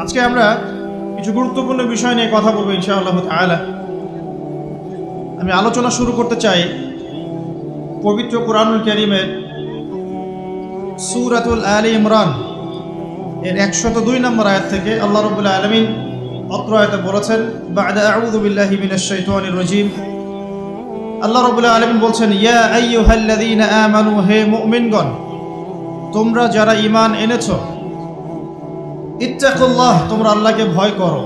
আজকে আমরা কিছু গুরুত্বপূর্ণ বিষয় নিয়ে কথা বলবো ইনশাআল্লাহ তাআলা। আমি আলোচনা শুরু করতে চাই পবিত্র কুরআনুল কারীমের সূরাতুল আলে ইমরান এর 102 নম্বর আয়াত থেকে। আল্লাহ রাব্বুল আলামিন অত্র আয়াতে বলেছেন, বা'দা আউযু বিল্লাহি মিনাশ শাইতানির রাজীম। আল্লাহ রাব্বুল আলামিন বলছেন, ইয়া আইয়ুহাল্লাযীনা আমানু, হে মুমিনগণ, তোমরা যারা ঈমান এনেছো, ইত্তাকুল্লাহ, তোমরা আল্লাহকে ভয় করো,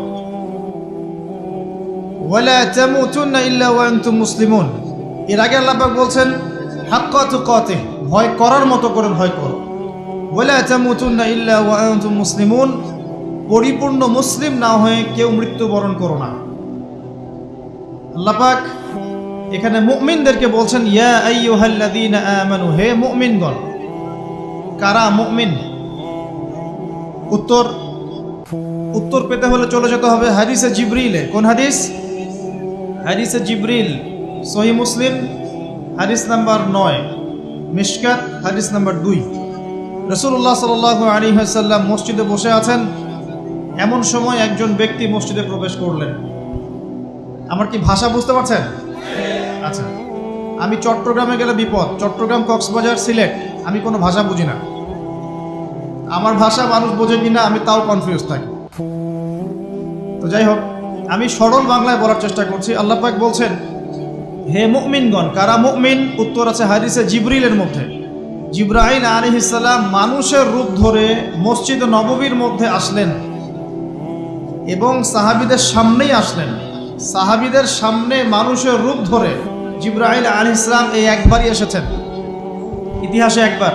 ওয়ালা তামুতুন্না ইল্লা ওয়া আনতুম মুসলিমুন। এর আগে আল্লাহ পাক বলছেন হাক্কা তুকাতিহ, ভয় করার মতো করে ভয় করো, ওয়ালা তামুতুন্না ইল্লা ওয়া আনতুম মুসলিমুন, পরিপূর্ণ মুসলিম না হয়ে কেউ মৃত্যুবরণ করো না। আল্লাহ পাক এখানে মুমিনদেরকে বলছেন, ইয়া আইয়ুহাল্লাযীনা আমানু, হে মুমিনগণ। কারা মুমিন? উত্তর পেতে হলে চলে যেতে হবে হাদিসে জিবরিলে। কোন হাদিস? হাদিসে জিবরিল, সহিহ মুসলিম হাদিস নাম্বার 9, মিশকাত হাদিস নাম্বার 2। রাসূলুল্লাহ সাল্লাল্লাহু আলাইহি ওয়াসাল্লাম মসজিদে বসে আছেন। এমন সময় একজন ব্যক্তি মসজিদে প্রবেশ করলেন। আমার কি ভাষা বুঝতে পারছেন? আচ্ছা, আমি চট্টগ্রামে গেলে বিপদ। চট্টগ্রাম, কক্সবাজার, সিলেট, আমি কোনো ভাষা বুঝি না। আমার ভাষা মানুষ বোঝে কিনা আমি তাও কনফিউজ থাকি। তো যাই হোক, আমি সরল বাংলায় বলার চেষ্টা করছি। আল্লাহ পাক বলছেন, হে মুমিনগণ। কারা মুমিন? উত্তর আছে হাদিসে জিবরিলের মধ্যে। জিবরাইল আলাইহিস সালাম মানুষের রূপ ধরে মসজিদ নববীর মধ্যে আসলেন এবং সাহাবীদের সামনেই আসলেন। সাহাবীদের সামনে মানুষের রূপ ধরে জিবরাইল আলাইহিস সালাম এই একবারই এসেছেন, ইতিহাসে একবার।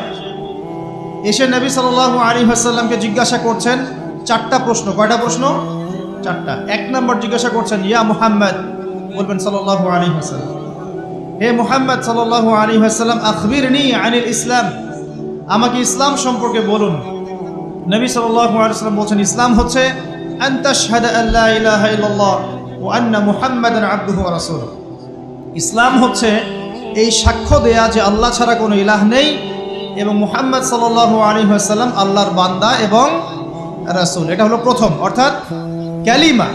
এসে নবী সাল্লাল্লাহু আলাইহি ওয়াসাল্লামকে জিজ্ঞাসা করছেন 4টা প্রশ্ন। কয়টা প্রশ্ন? 4টা। 1 নম্বর জিজ্ঞাসা করছেন, ইয়া মুহাম্মদ, বলবেন সাল্লাল্লাহু আলাইহি ওয়াসাল্লাম, হে মুহাম্মদ সাল্লাল্লাহু আলাইহি ওয়াসাল্লাম, আখবিরনি আনিল ইসলাম, আমাকে ইসলাম সম্পর্কে বলুন। নবী সাল্লাল্লাহু আলাইহি ওয়াসাল্লাম বলছেন, ইসলাম হচ্ছে আন তাশহাদা আল্লা ইলাহা ইল্লাল্লাহ ওয়া আন্না মুহাম্মাদান আবদুহু ওয়া রাসূলুহু। ইসলাম হচ্ছে এই সাক্ষ্য দেয়া যে আল্লাহ ছাড়া কোনো ইলাহ নেই এবং মুহাম্মদ সাল্লাল্লাহু আলাইহি ওয়াসাল্লাম আল্লাহর বান্দা এবং রাসূল। এটা হলো প্রথম, অর্থাৎ কালিমা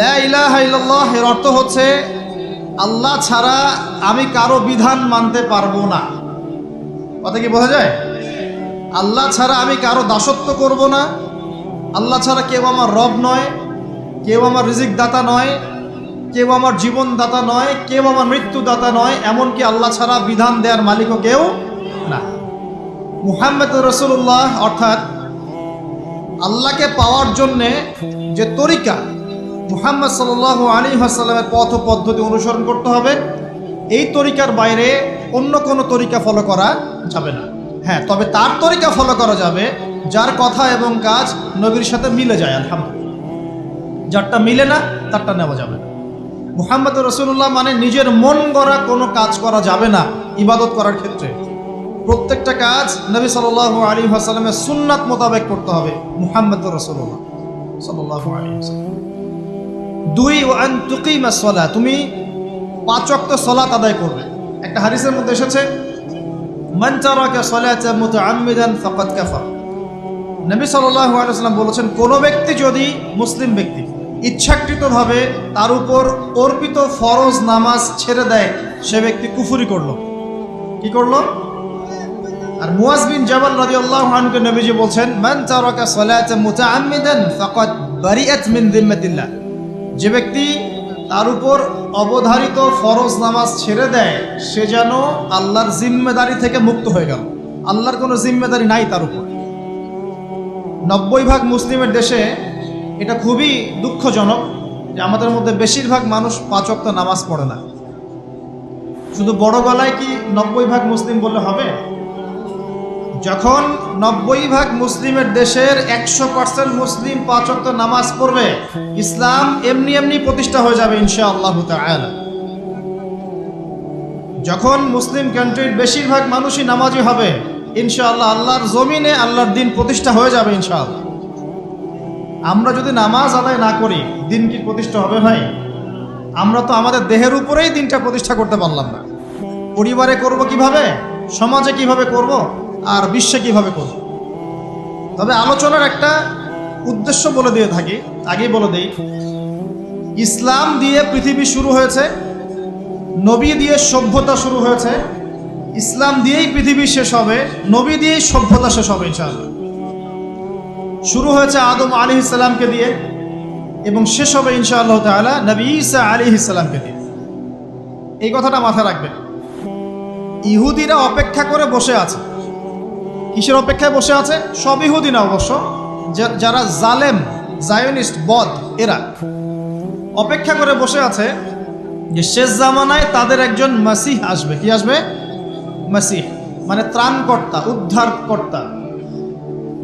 লা ইলাহা ইল্লাল্লাহ। এর অর্থ হচ্ছে আল্লাহ ছাড়া আমি কারো বিধান মানতে পারবো না। কথা কি বোঝা যায়? আল্লাহ ছাড়া আমি কারো দাসত্ব করব না। আল্লাহ ছাড়া কেউ আমার রব নয়, কেউ আমার রিজিক দাতা নয়, কেউ আমার জীবন দাতা নয়, কেউ আমার মৃত্যু দাতা নয়, এমনকি আল্লাহ ছাড়া বিধান দেওয়ার মালিকও কেউ না। মুহাম্মদ রাসূলুল্লাহ, অর্থাৎ আল্লাহকে পাওয়ার জন্যে যে তরিকা, মুহাম্মদ সাল্লাল্লাহু আলাইহি ওয়াসাল্লামের পথ ও পদ্ধতি অনুসরণ করতে হবে। এই তরিকার বাইরে অন্য কোনো তরিকা ফলো করা যাবে না। হ্যাঁ, তবে তার তরিকা ফলো করা যাবে যার কথা এবং কাজ নবীর সাথে মিলে যায়, আলহামদুলিল্লাহ। যারটা মিলে না তারটা নেওয়া যাবে না। মুহাম্মদ রাসূলুল্লাহ মানে নিজের মন গড়া কোনো কাজ করা যাবে না। ইবাদত করার ক্ষেত্রে প্রত্যেকটা কাজ নবী সাল্লাল্লাহু আলাইহি ওয়াসাল্লামের সুন্নাত মোতাবেক করতে হবে। মুহাম্মদ রাসূলুল্লাহ সাল্লাল্লাহু আলাইহি ওয়াসাল্লাম। 2, ওয়া আন তুকিমাস সালাত, তুমি 5 ওয়াক্ত সালাত আদায় করবে। একটা হাদিসের মধ্যে এসেছে, মান তারাকা সালাতা মুতাআম্মিদান ফাকাদ কাফার। নবী সাল্লাল্লাহু আলাইহি ওয়াসাল্লাম বলেছেন, কোন ব্যক্তি যদি, মুসলিম ব্যক্তি, ইচ্ছাকৃতভাবে তার উপর অর্পিত ফরজ নামাজ ছেড়ে দেয়, সে ব্যক্তি কুফরি করলো। কি করলো? আর মুয়াজ বিন জাবাল রাদিয়াল্লাহু আনহু নবীজি বলছেন, মান তারাকা সালাতা মুতাআম্মিদান ফাকাদ বারিআত মিন যিম্মাতিল্লাহ। যে ব্যক্তি তার উপর অবধারিত ফরজ নামাজ ছেড়ে দেয়, সে যেন আল্লাহর জিম্মেদারি থেকে মুক্ত হয়ে গেল। আল্লাহর কোনো জিম্মেদারি নাই তার উপর। 90% মুসলিমের দেশে এটা খুবই দুঃখজনক যে আমাদের মধ্যে বেশিরভাগ মানুষ 5 ওয়াক্ত নামাজ পড়ে না। শুধু বড় গলায় কি 90% মুসলিম বললে হবে? যখন 90% মুসলিমের দেশের 100% মুসলিম 5 ওয়াক্ত নামাজ পড়বে, ইসলাম এমনি এমনি প্রতিষ্ঠা হয়ে যাবে ইনশাআল্লাহ তাআলা। যখন মুসলিম কান্ট্রির বেশিরভাগ মানুষই নামাজি হবে, ইনশাআল্লাহ আল্লাহর জমিনে আল্লাহর দিন প্রতিষ্ঠা হয়ে যাবে ইনশাআল্লাহ। আমরা যদি নামাজ আদায় না করি, দিন কি প্রতিষ্ঠা হবে ভাই? আমরা তো আমাদের দেহের উপরেই দিনটা প্রতিষ্ঠা করতে পারলাম না। পরিবারে করব কিভাবে, সমাজে কিভাবে করব, আর বিশ্বে কিভাবে করব? তবে আলোচনার একটা উদ্দেশ্য বলে দিয়ে থাকি, আগেই বলে দেই, ইসলাম দিয়ে পৃথিবী শুরু হয়েছে, নবী দিয়ে সভ্যতা শুরু হয়েছে, ইসলাম দিয়েই পৃথিবী শেষ হবে, নবী দিয়েই সভ্যতা শেষ হবে ইনশাআল্লাহ। শুরু হয়েছে আদম আলাইহিস সালামকে দিয়ে এবং শেষ হবে ইনশাআল্লাহ তাআলা নবী ঈসা আলাইহিস সালামকে দিয়ে। এই কথাটা মাথায় রাখবেন। ইহুদিরা অপেক্ষা করে বসে আছে। কিসের অপেক্ষায় বসে আছে? সব ইহুদি না অবশ্য, যারা জালেম, জায়নিস্ট, বদ, এরা অপেক্ষা করে বসে আছে যে শেষ জামানায় তাদের একজন মাসিহ আসবে। কি আসবে? মাসিহ মানে ত্রাণকর্তা, উদ্ধারকর্তা।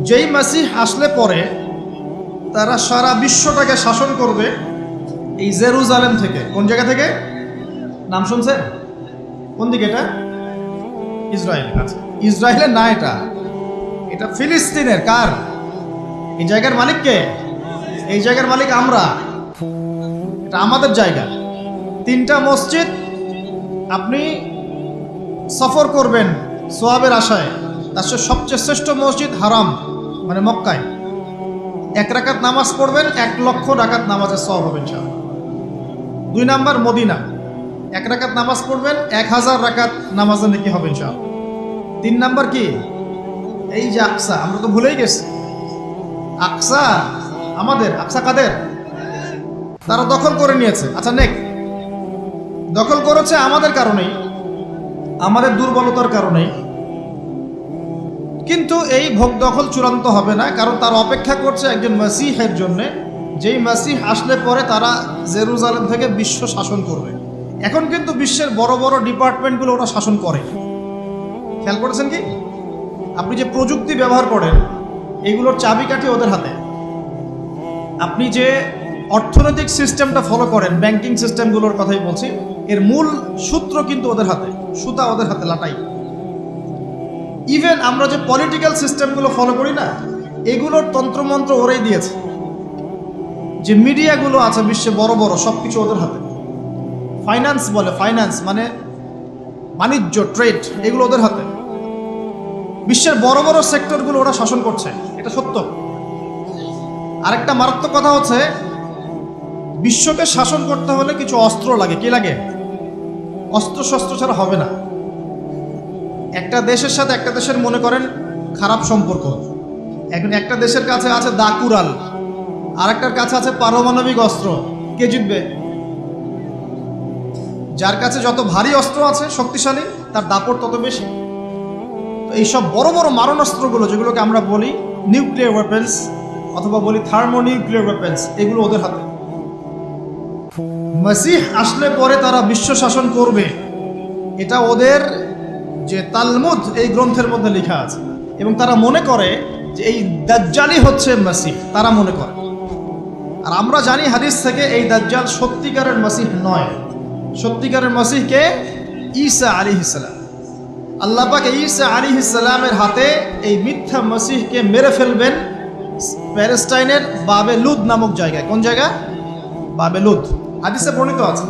যেই মাসিহ আসলে পরে তারা সারা বিশ্বটাকে শাসন করবে এই জেরুজালেম থেকে। কোন জায়গা থেকে? নাম শুনছেন? কোন দিকে এটা? ইসরায়েল। আচ্ছা, ইসরায়েলের না, এটা ফিলিস্তিনের। কার? এই জায়গার মালিক কে? এই জায়গার মালিক আমরা। এটা আমাদের জায়গা। 3টা মসজিদ আপনি সফর করবেন সোয়াবের আশায়, তার সবচেয়ে শ্রেষ্ঠ মসজিদ হারাম মানে মক্কায়। 1 রাকাত নামাজ পড়বেন, 1 লক্ষ রাকাত নামাজের সওয়াব হবে ইনশাআল্লাহ। 2 নাম্বার মদিনা, 1 রাকাত নামাজ পড়বেন, 1000 রাকাত নামাজের নেকি হবে ইনশাআল্লাহ। 3 নাম্বার কি? এই যে আকসা, আমরা তো ভুলেই গেছি। আকসা আমাদের, আকসা কাদের? তারা দখল করে নিয়েছে। আচ্ছা, দখল করেছে আমাদের কারণেই, আমাদের দুর্বলতার কারণেই। কিন্তু এই ভোগ দখল চূড়ান্ত হবে না, কারণ তারা অপেক্ষা করছে একজন মাসিহের জন্য, যেই মাসিহ আসলে পরে তারা জেরুজালেম থেকে বিশ্ব শাসন করবে। এখন কিন্তু বিশ্বের বড় বড় ডিপার্টমেন্টগুলো ওরা শাসন করে। খেয়াল করেছেন কি? আপনি যে প্রযুক্তি ব্যবহার করেন এগুলোর চাবিকাঠি ওদের হাতে। আপনি যে অর্থনৈতিক সিস্টেমটা ফলো করেন, ব্যাংকিং সিস্টেমগুলোর কথাই বলছি, এর মূল সূত্র কিন্তু ওদের হাতে, সুতা ওদের হাতে, লাটাই। ইভেন আমরা যে পলিটিক্যাল সিস্টেমগুলো ফলো করি না, এগুলোর তন্ত্রমন্ত্র ওরাই দিয়েছে। যে মিডিয়াগুলো আছে বিশ্বে বড় বড়, সব কিছু ওদের হাতে। ফাইন্যান্স বলে, ফাইন্যান্স মানে বাণিজ্য, ট্রেড, এগুলো ওদের হাতে। বিশ্বের বড় বড় সেক্টরগুলো ওরা শাসন করছে, এটা সত্য। আরেকটা মারাত্মক কথা হচ্ছে, বিশ্বকে শাসন করতে হলে কিছু অস্ত্র লাগে। কি লাগে? অস্ত্র শস্ত্র ছাড়া হবে না। একটা দেশের সাথে একটা দেশের মনে করেন খারাপ সম্পর্ক, এখন একটা দেশের কাছে আছে দাকুরাল, আরেকটার কাছে আছে পারমাণবিক অস্ত্র। কে জিতবে? যার কাছে যত ভারী অস্ত্র আছে, শক্তিশালী, তার দাপট তত বেশি। তো এইসব বড় বড় মারণাস্ত্রগুলো, যেগুলোকে আমরা বলি নিউক্লিয়ার ওয়েপেন্স অথবা বলি থার্মোনিউক্লিয়ার ওয়েপেন্স, এগুলো ওদের হাতে। মাসিহ আসলে পরে তারা বিশ্ব শাসন করবে, এটা ওদের যে তালমুদ এই গ্রন্থের মধ্যে লেখা আছে। এবং তারা মনে করে যে এই দাজ্জালই হচ্ছে মাসিহ, তারা মনে করে। আর আমরা জানি হাদিস থেকে এই দাজ্জাল সত্যিকারের মাসিহ নয়। সত্যিকারের মাসিহ কে? ঈসা আলাইহিস সালাম। আল্লাহ পাক ঈসা আলাইহিস সালামের হাতে এই মিথ্যা মাসিহকে মেরে ফেলবেন প্যালেস্টাইনের বাবেলুদ নামক জায়গায়। কোন জায়গা? বাবেলুদ, হাদিসে বর্ণিত আছে।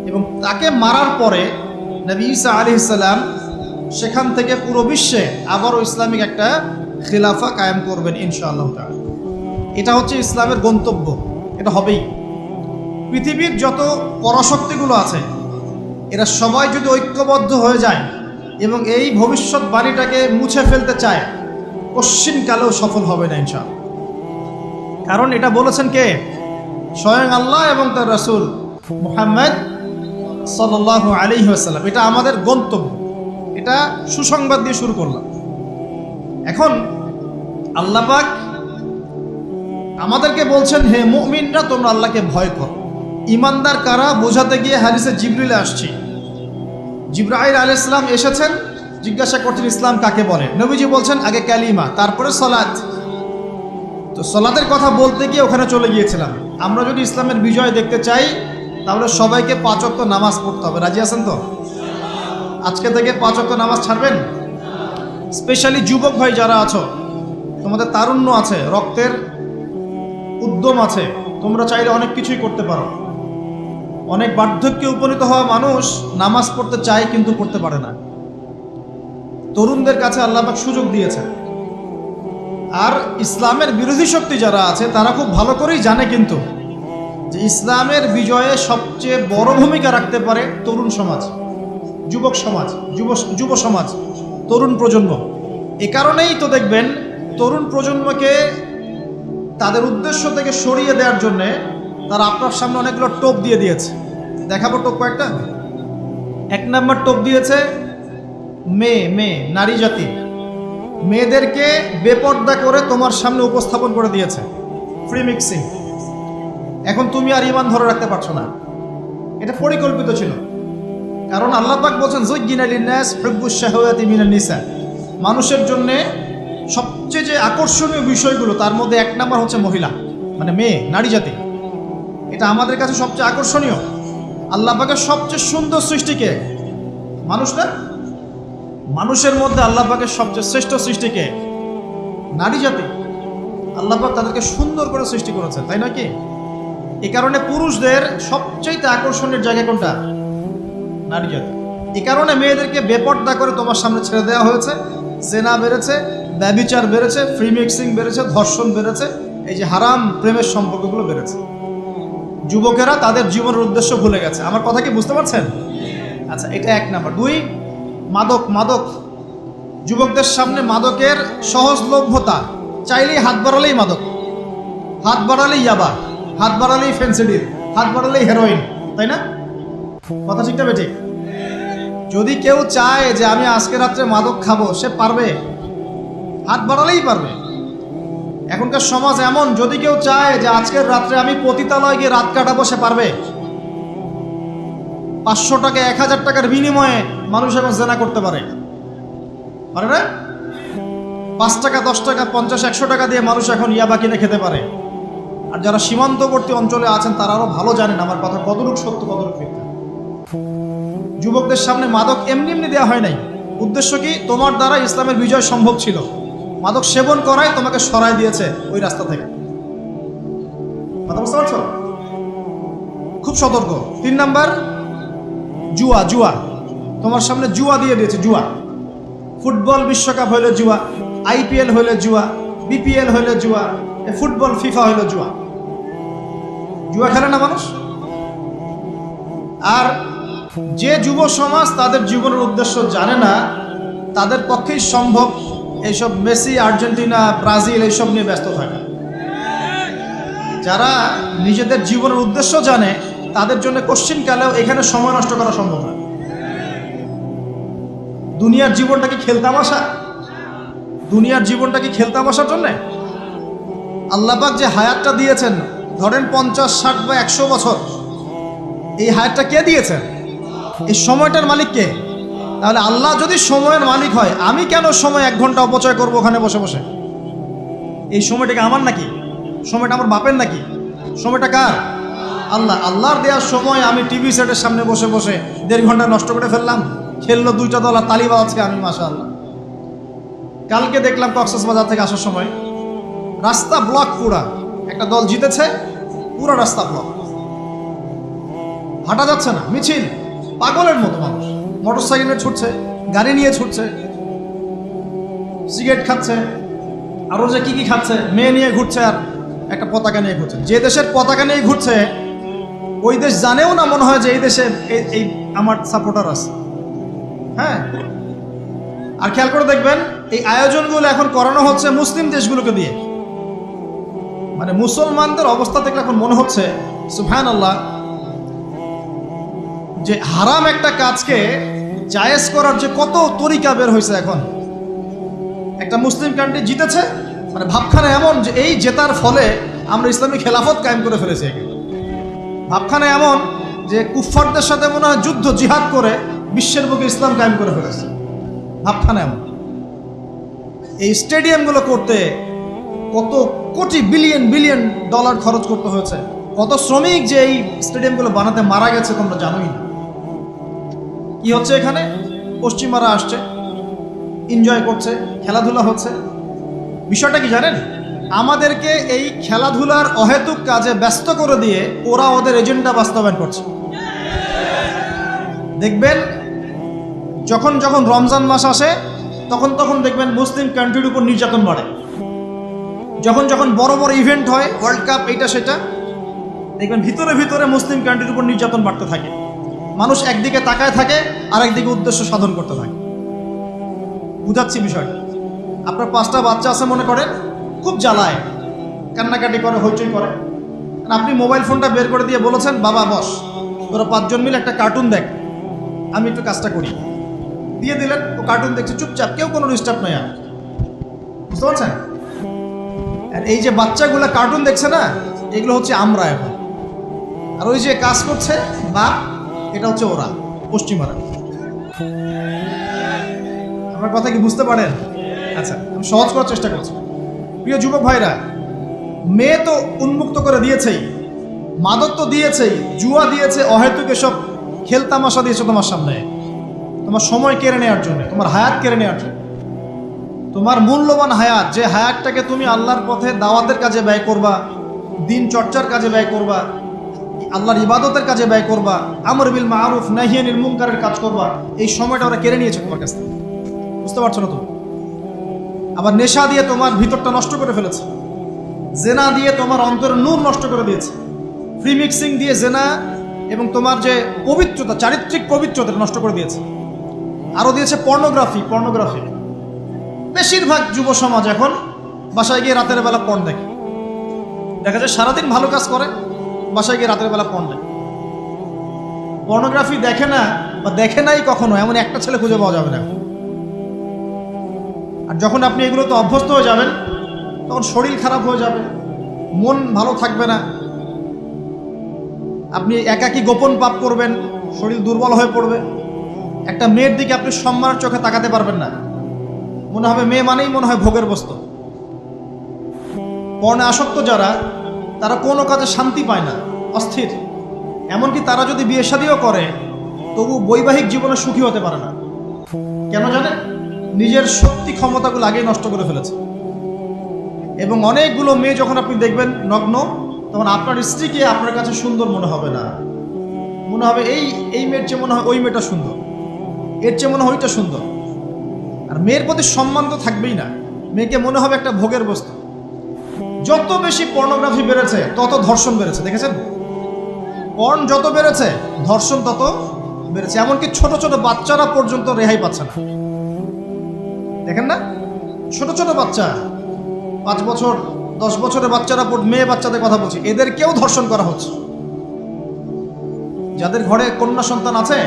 এবং তাকে মারার পরে নবী ঈসা আলাইহিস সালাম সেখান থেকে পুরো বিশ্বে আবারও ইসলামিক একটা খিলাফা কায়েম করবেন ইনশাআল্লাহ তাআলা। এটা হচ্ছে ইসলামের গন্তব্য, এটা হবেই। পৃথিবীর যত পরাশক্তিগুলো আছে এরা সবাই যদি ঐক্যবদ্ধ হয়ে যায় এবং এই ভবিষ্যৎবাণীটাকে মুছে ফেলতে চায়, কশ্চিনকালেও সফল হবে না ইনশাআল্লাহ। কারণ এটা বলেছেন কে? স্বয়ং আল্লাহ এবং তার রাসূল মুহাম্মদ সাল্লাল্লাহু আলাইহি ওয়াসাল্লাম। এটা আমাদের গন্তব্য, এটা সুসংবাদ দিয়ে শুরু করলাম। এখন আল্লাহ পাক আমাদেরকে বলছেন, হে মুমিনরা, তোমরা আল্লাহকে ভয় করো। ইমানদার কারা বোঝাতে গিয়ে হাদিসে জিবরিল আসছে। জিবরাইল আলাইহিস সালাম এসেছেন, জিজ্ঞাসা করছেন ইসলাম কাকে বলে। নবীজি বলছেন আগে কালিমা, তারপরে সালাত। তো সালাতের কথা বলতে গিয়ে ওখানে চলে গিয়েছিলাম। আমরা যদি ইসলামের বিজয় দেখতে চাই তাহলে সবাইকে 5 ওয়াক্ত নামাজ পড়তে হবে। রাজি আছেন তো? আজকে থেকে 5 ওয়াক্ত নামাজ ছাড়বেন? স্পেশালি যুবক ভাই যারা আছো, তোমাদের তারুণ্য আছে, রক্তের উদ্যম আছে, তোমরা চাইলে অনেক কিছুই করতে পারো। অনেক বার্ধক্যে উপনীত হওয়া মানুষ নামাজ পড়তে চায় কিন্তু পড়তে পারে না। তরুণদের কাছে আল্লাহ পাক সুযোগ দিয়েছেন। আর ইসলামের বিরোধী শক্তি যারা আছে তারা খুব ভালো করেই জানে কিন্তু যে ইসলামের বিজয়ে সবচেয়ে বড় ভূমিকা রাখতে পারে তরুণ সমাজ, যুবক সমাজ, যুব সমাজ, তরুণ প্রজন্ম। এ কারণেই তো দেখবেন তরুণ প্রজন্মকে তাদের উদ্দেশ্য থেকে সরিয়ে দেওয়ার জন্যে তারা আপনার সামনে অনেকগুলো টোপ দিয়ে দিয়েছে। দেখাবো টোপ কয়েকটা। 1 নম্বর টোপ দিয়েছে মেয়ে নারী জাতি, মেয়েদেরকে বেপর্দা করে তোমার সামনে উপস্থাপন করে দিয়েছে, ফ্রি মিক্সিং। এখন তুমি আর ঈমান ধরে রাখতে পারছো না, এটা পরিকল্পিত ছিল। কারণ আল্লাহ পাক বলছেন যুজ্জিনা লিন-নাস হুব্বুশ শাহাওয়াতি মিনান নিসা, মানুষের জন্য সবচেয়ে যে আকর্ষণীয় বিষয়গুলো তার মধ্যে 1 নম্বর হচ্ছে মহিলা, মানে মেয়ে, নারী জাতি। এটা আমাদের কাছে সবচেয়ে আকর্ষণীয়। আল্লাহ পাকের সবচেয়ে সুন্দর সৃষ্টিকে মানুষ না, মানুষের মধ্যে আল্লাহ পাকের সবচেয়ে শ্রেষ্ঠ সৃষ্টিকে নারী জাতি। আল্লাহ পাক তাদেরকে সুন্দর করে সৃষ্টি করেছেন, তাই নয় কি? এই কারণে পুরুষদের সবচেয়ে আকর্ষণের জায়গা কোনটা? নারী জাতি। এই কারণে মেয়েদেরকে বেপর্দা করে তোমার সামনে ছেড়ে দেওয়া হয়েছে। জেনা বেড়েছে, ব্যভিচার বেড়েছে, ফ্রি মিক্সিং বেড়েছে, ধর্ষণ বেড়েছে, এই যে হারাম প্রেমের সম্পর্কগুলো বেড়েছে। যুবকেরা তাদের জীবনের উদ্দেশ্য ভুলে গেছে। আমার কথা কি বুঝতে পারছেন? আচ্ছা, এটা 1 নাম্বার। 2, মাদক। যুবকদের সামনে মাদকের সহজলভ্যতা, চাইলেই হাত বাড়ালেই মাদক, হাত বাড়ালেই ইয়াবা, হাত বাড়ালেই ফেন্সিডিল, হাত বাড়ালেই হেরোইন, তাই না? কথা ঠিক না বেঠিক? যদি কেউ চায় যে আমি আজকে রাত্রে মাদক খাবো, সে পারবে, হাত বাড়ালেই পারবে। এখনকার সমাজ এমন, যদি কেউ চায় যে আজকের রাত্রে আমি পতিতালয়ে গিয়ে রাত কাটাবো, সে পারবে। 500 টাকা 1000 টাকার বিনিময়ে মানুষ এখন জেনা করতে পারে না? 5 টাকা 10 টাকা 50 100 টাকা দিয়ে মানুষ এখন ইয়াবা কিনে খেতে পারে। আর যারা সীমান্তবর্তী অঞ্চলে আছেন তারা আরো ভালো জানেন আমার কথা কতটুকু সত্য কতটুকু মিথ্যা। যুবকদের সামনে মাদক এমনি দেওয়া হয় নাই। উদ্দেশ্য কি? তোমার দ্বারা ইসলামের বিজয় সম্ভব ছিল। মাদক সেবন করাই তোমাকে সরাই দিয়েছে ওই রাস্তা থেকে। কথা বুঝতে পারছো? খুব সতর্ক। 3 নাম্বার, জুয়া। তোমার সামনে জুয়া দিয়ে দিয়েছে, জুয়া। ফুটবল বিশ্বকাপ হইলে জুয়া, IPL হইলে জুয়া, BPL হইলে জুয়া, ফুটবল ফিফা হইলে জুয়া। জুয়া খেলে না মানুষ। আর যে যুব সমাজ তাদের জীবনের উদ্দেশ্য জানে না, তাদের পক্ষেই সম্ভব এইসব মেসি, আর্জেন্টিনা, ব্রাজিল এইসব নিয়ে ব্যস্ত থাকা। যারা নিজেদের জীবনের উদ্দেশ্য জানে তাদের জন্য কোশ্চিনকালেও এখানে সময় নষ্ট করা সম্ভব না। দুনিয়ার জীবনটা কি খেলতামাশা? দুনিয়ার জীবনটা কি খেলতামাশার জন্য? আল্লাহ পাক যে হায়াতটা দিয়েছেন, ধরেন 50, 60 বা 100 বছর, এই হায়াতটা কে দিয়েছেন? এই সময়টার মালিক কে? তাহলে আল্লাহ যদি সময়ের মালিক হয়, আমি কেন সময় 1 ঘন্টা অপচয় করবো ওখানে বসে বসে? এই সময়টাকে আমার নাকি? সময়টা আমার বাপের নাকি? সময়টা কার? আল্লাহর দেওয়ার সময় আমি টিভি সেটের সামনে বসে বসে 1.5 ঘন্টা নষ্ট করে ফেললাম। খেললো 2টা দল আর তালি বাজাচ্ছে আমি, মাশাআল্লাহ। কালকে দেখলাম কক্সবাজার থেকে আসার সময় রাস্তা ব্লক, পুরা একটা দল জিতেছে, পুরো রাস্তা ব্লক, হাঁটা যাচ্ছে না, মিছিল, পাগলের মতো মানুষ মোটরসাইকেলে ছুটছে, গাড়ি নিয়ে ছুটছে, সিগারেট খাচ্ছে, আরো যে কি খাচ্ছে, মেয়ে নিয়ে ঘুরছে, আর একটা পতাকা নিয়ে ঘুরছে। যে দেশের পতাকা নিয়ে ঘুরছে ওই দেশ জানেও না মনে হয় যে এই দেশে এই আমার সাপোর্টার আছে। হ্যাঁ, আর খেয়াল করে দেখবেন এই আয়োজনগুলো এখন করানো হচ্ছে মুসলিম দেশগুলোকে দিয়ে। মানে মুসলমানদের অবস্থা দেখলে এখন মনে হচ্ছে সুবহানাল্লাহ, যে হারাম একটা কাজকে জায়েজ করার যে কত তরিকা বের হয়েছে। এখন একটা মুসলিম কান্ট্রি জিতেছে, মানে ভাবখানা এমন যে এই জেতার ফলে আমরা ইসলামী খেলাফত কায়েম করে ফেলেছি। ভাবখানা এমন যে কুফফারদের সাথে মনে হয় যুদ্ধ জিহাদ করে বিশ্বের বুকে ইসলাম কায়েম করে ফেলেছে। ভাবখানা এমন। এই স্টেডিয়ামগুলো করতে কত কোটি বিলিয়ন ডলার খরচ করতে হয়েছে, কত শ্রমিক যে এই স্টেডিয়ামগুলো বানাতে মারা গেছে তোমরা জানোই না। কি হচ্ছে এখানে? পশ্চিমারা আসছে, এনজয় করছে, খেলাধুলা হচ্ছে। বিষয়টা কি জানেন? আমাদেরকে এই খেলাধুলার অহেতুক কাজে ব্যস্ত করে দিয়ে ওরা ওদের এজেন্ডা বাস্তবায়ন করছে। দেখবেন যখন রমজান মাস আসে তখন দেখবেন মুসলিম কান্ট্রির উপর নির্যাতন বাড়ে। যখন যখন বড় বড় ইভেন্ট হয়, ওয়ার্ল্ড কাপ, এইটা সেটা, দেখবেন ভিতরে ভিতরে মুসলিম কান্ট্রির উপর নির্যাতন বাড়তে থাকে। মানুষ একদিকে তাকায় থাকে, আর একদিকে উদ্দেশ্য সাধন করতে থাকে। বুঝাচ্ছি বিষয়টা। আপনার 5টা বাচ্চা আছে মনে করেন, খুব জ্বালায়, কান্নাকাটি করে, হইচই করে। আপনি মোবাইল ফোনটা বের করে দিয়ে বলেছেন, বাবা বস, তোরা 5 জন মিলে একটা কার্টুন দেখ, আমি একটু কাজটা করি। দিয়ে দিলেন, ও কার্টুন দেখছে চুপচাপ, কেউ কোনো ডিস্টার্ব নাই। আর বুঝতে পারছেন? আর এই যে বাচ্চাগুলো কার্টুন দেখছে না, এগুলো হচ্ছে আমরা এখন। আর ওই যে কাজ করছে বাপ, এটা হচ্ছে ওরা, পশ্চিমারা। আমার কথা কি বুঝতে পারেন? আচ্ছা, আমি সহজ করার চেষ্টা করছি। প্রিয় যুবক ভাইরা, মেয়ে তো উন্মুক্ত করে দিয়েছেই, মাদক তো দিয়েছেই, জুয়া দিয়েছে, অহেতুক এসব খেলতামাশা দিয়েছে তোমার সামনে, তোমার সময় কেড়ে নেওয়ার জন্য, তোমার হায়াত কেড়ে নেওয়ার জন্য। তোমার মূল্যবান হায়াত, যে হায়াতটাকে তুমি আল্লাহর পথে দাওয়াতের কাজে ব্যয় করবা, দিন চর্চার কাজে ব্যয় করবা, আল্লাহর ইবাদতের কাজে ব্যয় করবা, আমর বিল মারুফ নাহি আনিল মুনকারের কাজ করবা, এই সময়টা ওরা কেড়ে নিয়েছে তোমার কাছ থেকে। বুঝতে পারছো না তুমি? আবার নেশা দিয়ে তোমার ভিতরটা নষ্ট করে ফেলেছে, জেনা দিয়ে তোমার অন্তরের নূর নষ্ট করে দিয়েছে, ফ্রি মিক্সিং দিয়ে জেনা এবং তোমার যে পবিত্রতা, চারিত্রিক পবিত্রতা নষ্ট করে দিয়েছে। আরও দিয়েছে পর্নোগ্রাফি। বেশিরভাগ যুব সমাজ এখন বাসায় গিয়ে রাতের বেলা পর্ন দেখে। দেখা যায় সারাদিন ভালো কাজ করে, বাসায় গিয়ে রাতের বেলা পর্ন দেখে। পর্নোগ্রাফি দেখে না বা দেখে নাই কখনো, এমন একটা ছেলে খুঁজে পাওয়া যাবে না। আর যখন আপনি এগুলোতে অভ্যস্ত হয়ে যাবেন, তখন শরীর খারাপ হয়ে যাবে, মন ভালো থাকবে না, আপনি একাকী গোপন পাপ করবেন, শরীর দুর্বল হয়ে পড়বে। একটা মেয়ের দিকে আপনি সম্মানের চোখে তাকাতে পারবেন না, মনে হবে মেয়ে মানেই মনে হয় ভোগের বস্তু। পর্ণে আসক্ত যারা, তারা কোনো কাজে শান্তি পায় না, অস্থির। এমনকি তারা যদি বিয়ে শাদীও করে, তবু বৈবাহিক জীবনে সুখী হতে পারে না। কেন জানেন? নিজের শক্তি ক্ষমতাগুলো আগেই নষ্ট করে ফেলেছে। এবং অনেকগুলো মেয়ে যখন আপনি দেখবেন নগ্ন, তখন আপনার স্ত্রীকে আপনার কাছে সুন্দর মনে হবে না, মনে হবে এই মেয়ের চেয়ে মনে হয় ওই মেয়েটা সুন্দর, এর চেয়ে মনে হয় ওইটা সুন্দর। আর মেয়ের প্রতি সম্মান তো থাকবেই না, মেয়েকে মনে হবে একটা ভোগের বস্তু। যত বেশি পর্নোগ্রাফি বেড়েছে, তত ধর্ষণ বেড়েছে। দেখেছেন? পর্ন যত বেড়েছে, ধর্ষণ তত বেড়েছে। এমনকি ছোট ছোট বাচ্চারা পর্যন্ত রেহাই পাচ্ছে না। দেখেন না, ছোট ছোট বাচ্চা, 5 বছর 10 বছরের বাচ্চারা, মেয়ে বাচ্চাদের কথা বলছি, এদেরকেও ধর্ষণ করা হচ্ছে। যাদের ঘরে কন্যা সন্তান আছে,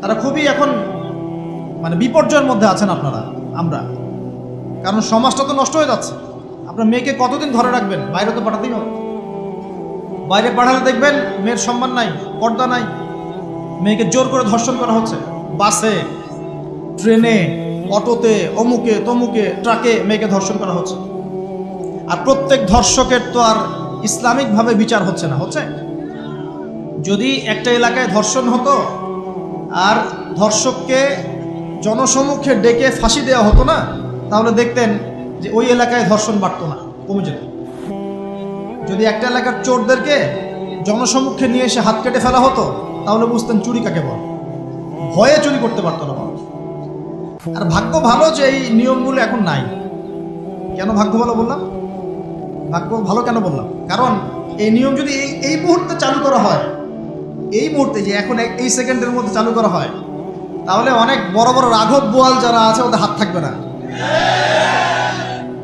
তারা খুবই এখন মানে বিপর্যয়ের মধ্যে আছেন আপনারা, আমরা। কারণ সমাজটা তো নষ্ট হয়ে যাচ্ছে। আপনার মেয়েকে কতদিন ঘরে রাখবেন? বাইরে তো পাঠাতেই হবে। বাইরে পাঠালে দেখবেন মেয়ের সম্মান নাই, পর্দা নাই, মেয়েকে জোর করে ধর্ষণ করা হচ্ছে। বাসে, ট্রেনে, অটোতে, অমুকে তমুকে, ট্রাকে মেয়েকে ধর্ষণ করা হচ্ছে। আর প্রত্যেক ধর্ষকের তো আর ইসলামিকভাবে বিচার হচ্ছে না, হচ্ছে? যদি একটা এলাকায় ধর্ষণ হতো আর ধর্ষককে জনসমক্ষে ডেকে ফাঁসি দেওয়া হতো না, তাহলে দেখতেন যে ওই এলাকায় ধর্ষণ বাড়তো না, কমে যেত। যদি একটা এলাকার চোরদেরকে জনসমক্ষে নিয়ে এসে হাত কেটে ফেলা হতো, তাহলে বুঝতেন চুরি কাকে বলে। ভয়ে চুরি করতে পারতো না মানুষ। আর ভাগ্য ভালো যে এই নিয়মগুলো এখন নাই। কেন ভাগ্য ভালো বললাম? ভাগ্য ভালো কেন বললাম? কারণ এই নিয়ম যদি এই মুহূর্তে চালু করা হয়, এই মুহূর্তে যে এখন এই সেকেন্ডের মধ্যে চালু করা হয়, তাহলে অনেক বড় বড় রাঘব বোয়াল যারা আছে, ওদের হাত থাকবে না।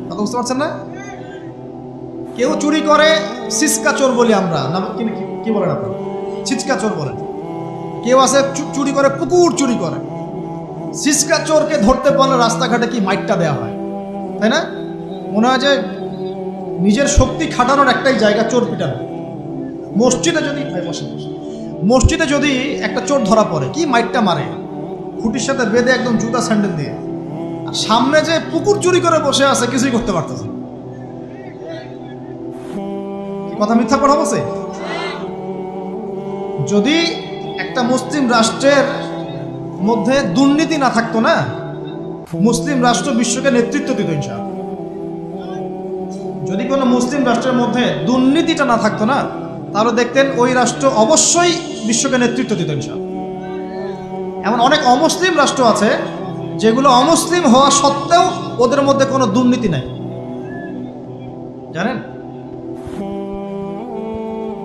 কথা বুঝতে পারছেন না? কেউ চুরি করে সিসকা চোর বলি আমরা, না কি বলেন আপনারা? ছিচকা চোর বলেন। কেউ আছে চুরি করে, পুকুর চুরি করে। সিসকা চোরকে ধরতে পারলে রাস্তাঘাটে কি মাইটটা দেওয়া হয়, তাই না? মনে হয় যে নিজের শক্তি খাটানোর একটাই জায়গা চোর পিটানো। মসজিদে যদি একটা চোর ধরা পড়ে, কি মাইটটা মারে, খুঁটির সাথে বেঁধে একদম জুতা স্যান্ডেল দিয়ে। আর সামনে যে পুকুর চুরি করে বসে আছে, কিছুই করতে পারতেছে। কথা মিথ্যা কথা বলছে? যদি একটা মুসলিম রাষ্ট্রের মধ্যে দুর্নীতি না থাকতো না, মুসলিম রাষ্ট্র বিশ্বকে নেতৃত্ব দিত ইনশাআল্লাহ। যদি কোনো মুসলিম রাষ্ট্রের মধ্যে দুর্নীতিটা না থাকতো না, তাহলে দেখতেন ওই রাষ্ট্র অবশ্যই বিশ্বকে নেতৃত্ব দিত ইনশাআল্লাহ। এমন অনেক অমুসলিম রাষ্ট্র আছে যেগুলো অমুসলিম হওয়া সত্ত্বেও ওদের মধ্যে কোনো দুর্নীতি নাই। জানেন?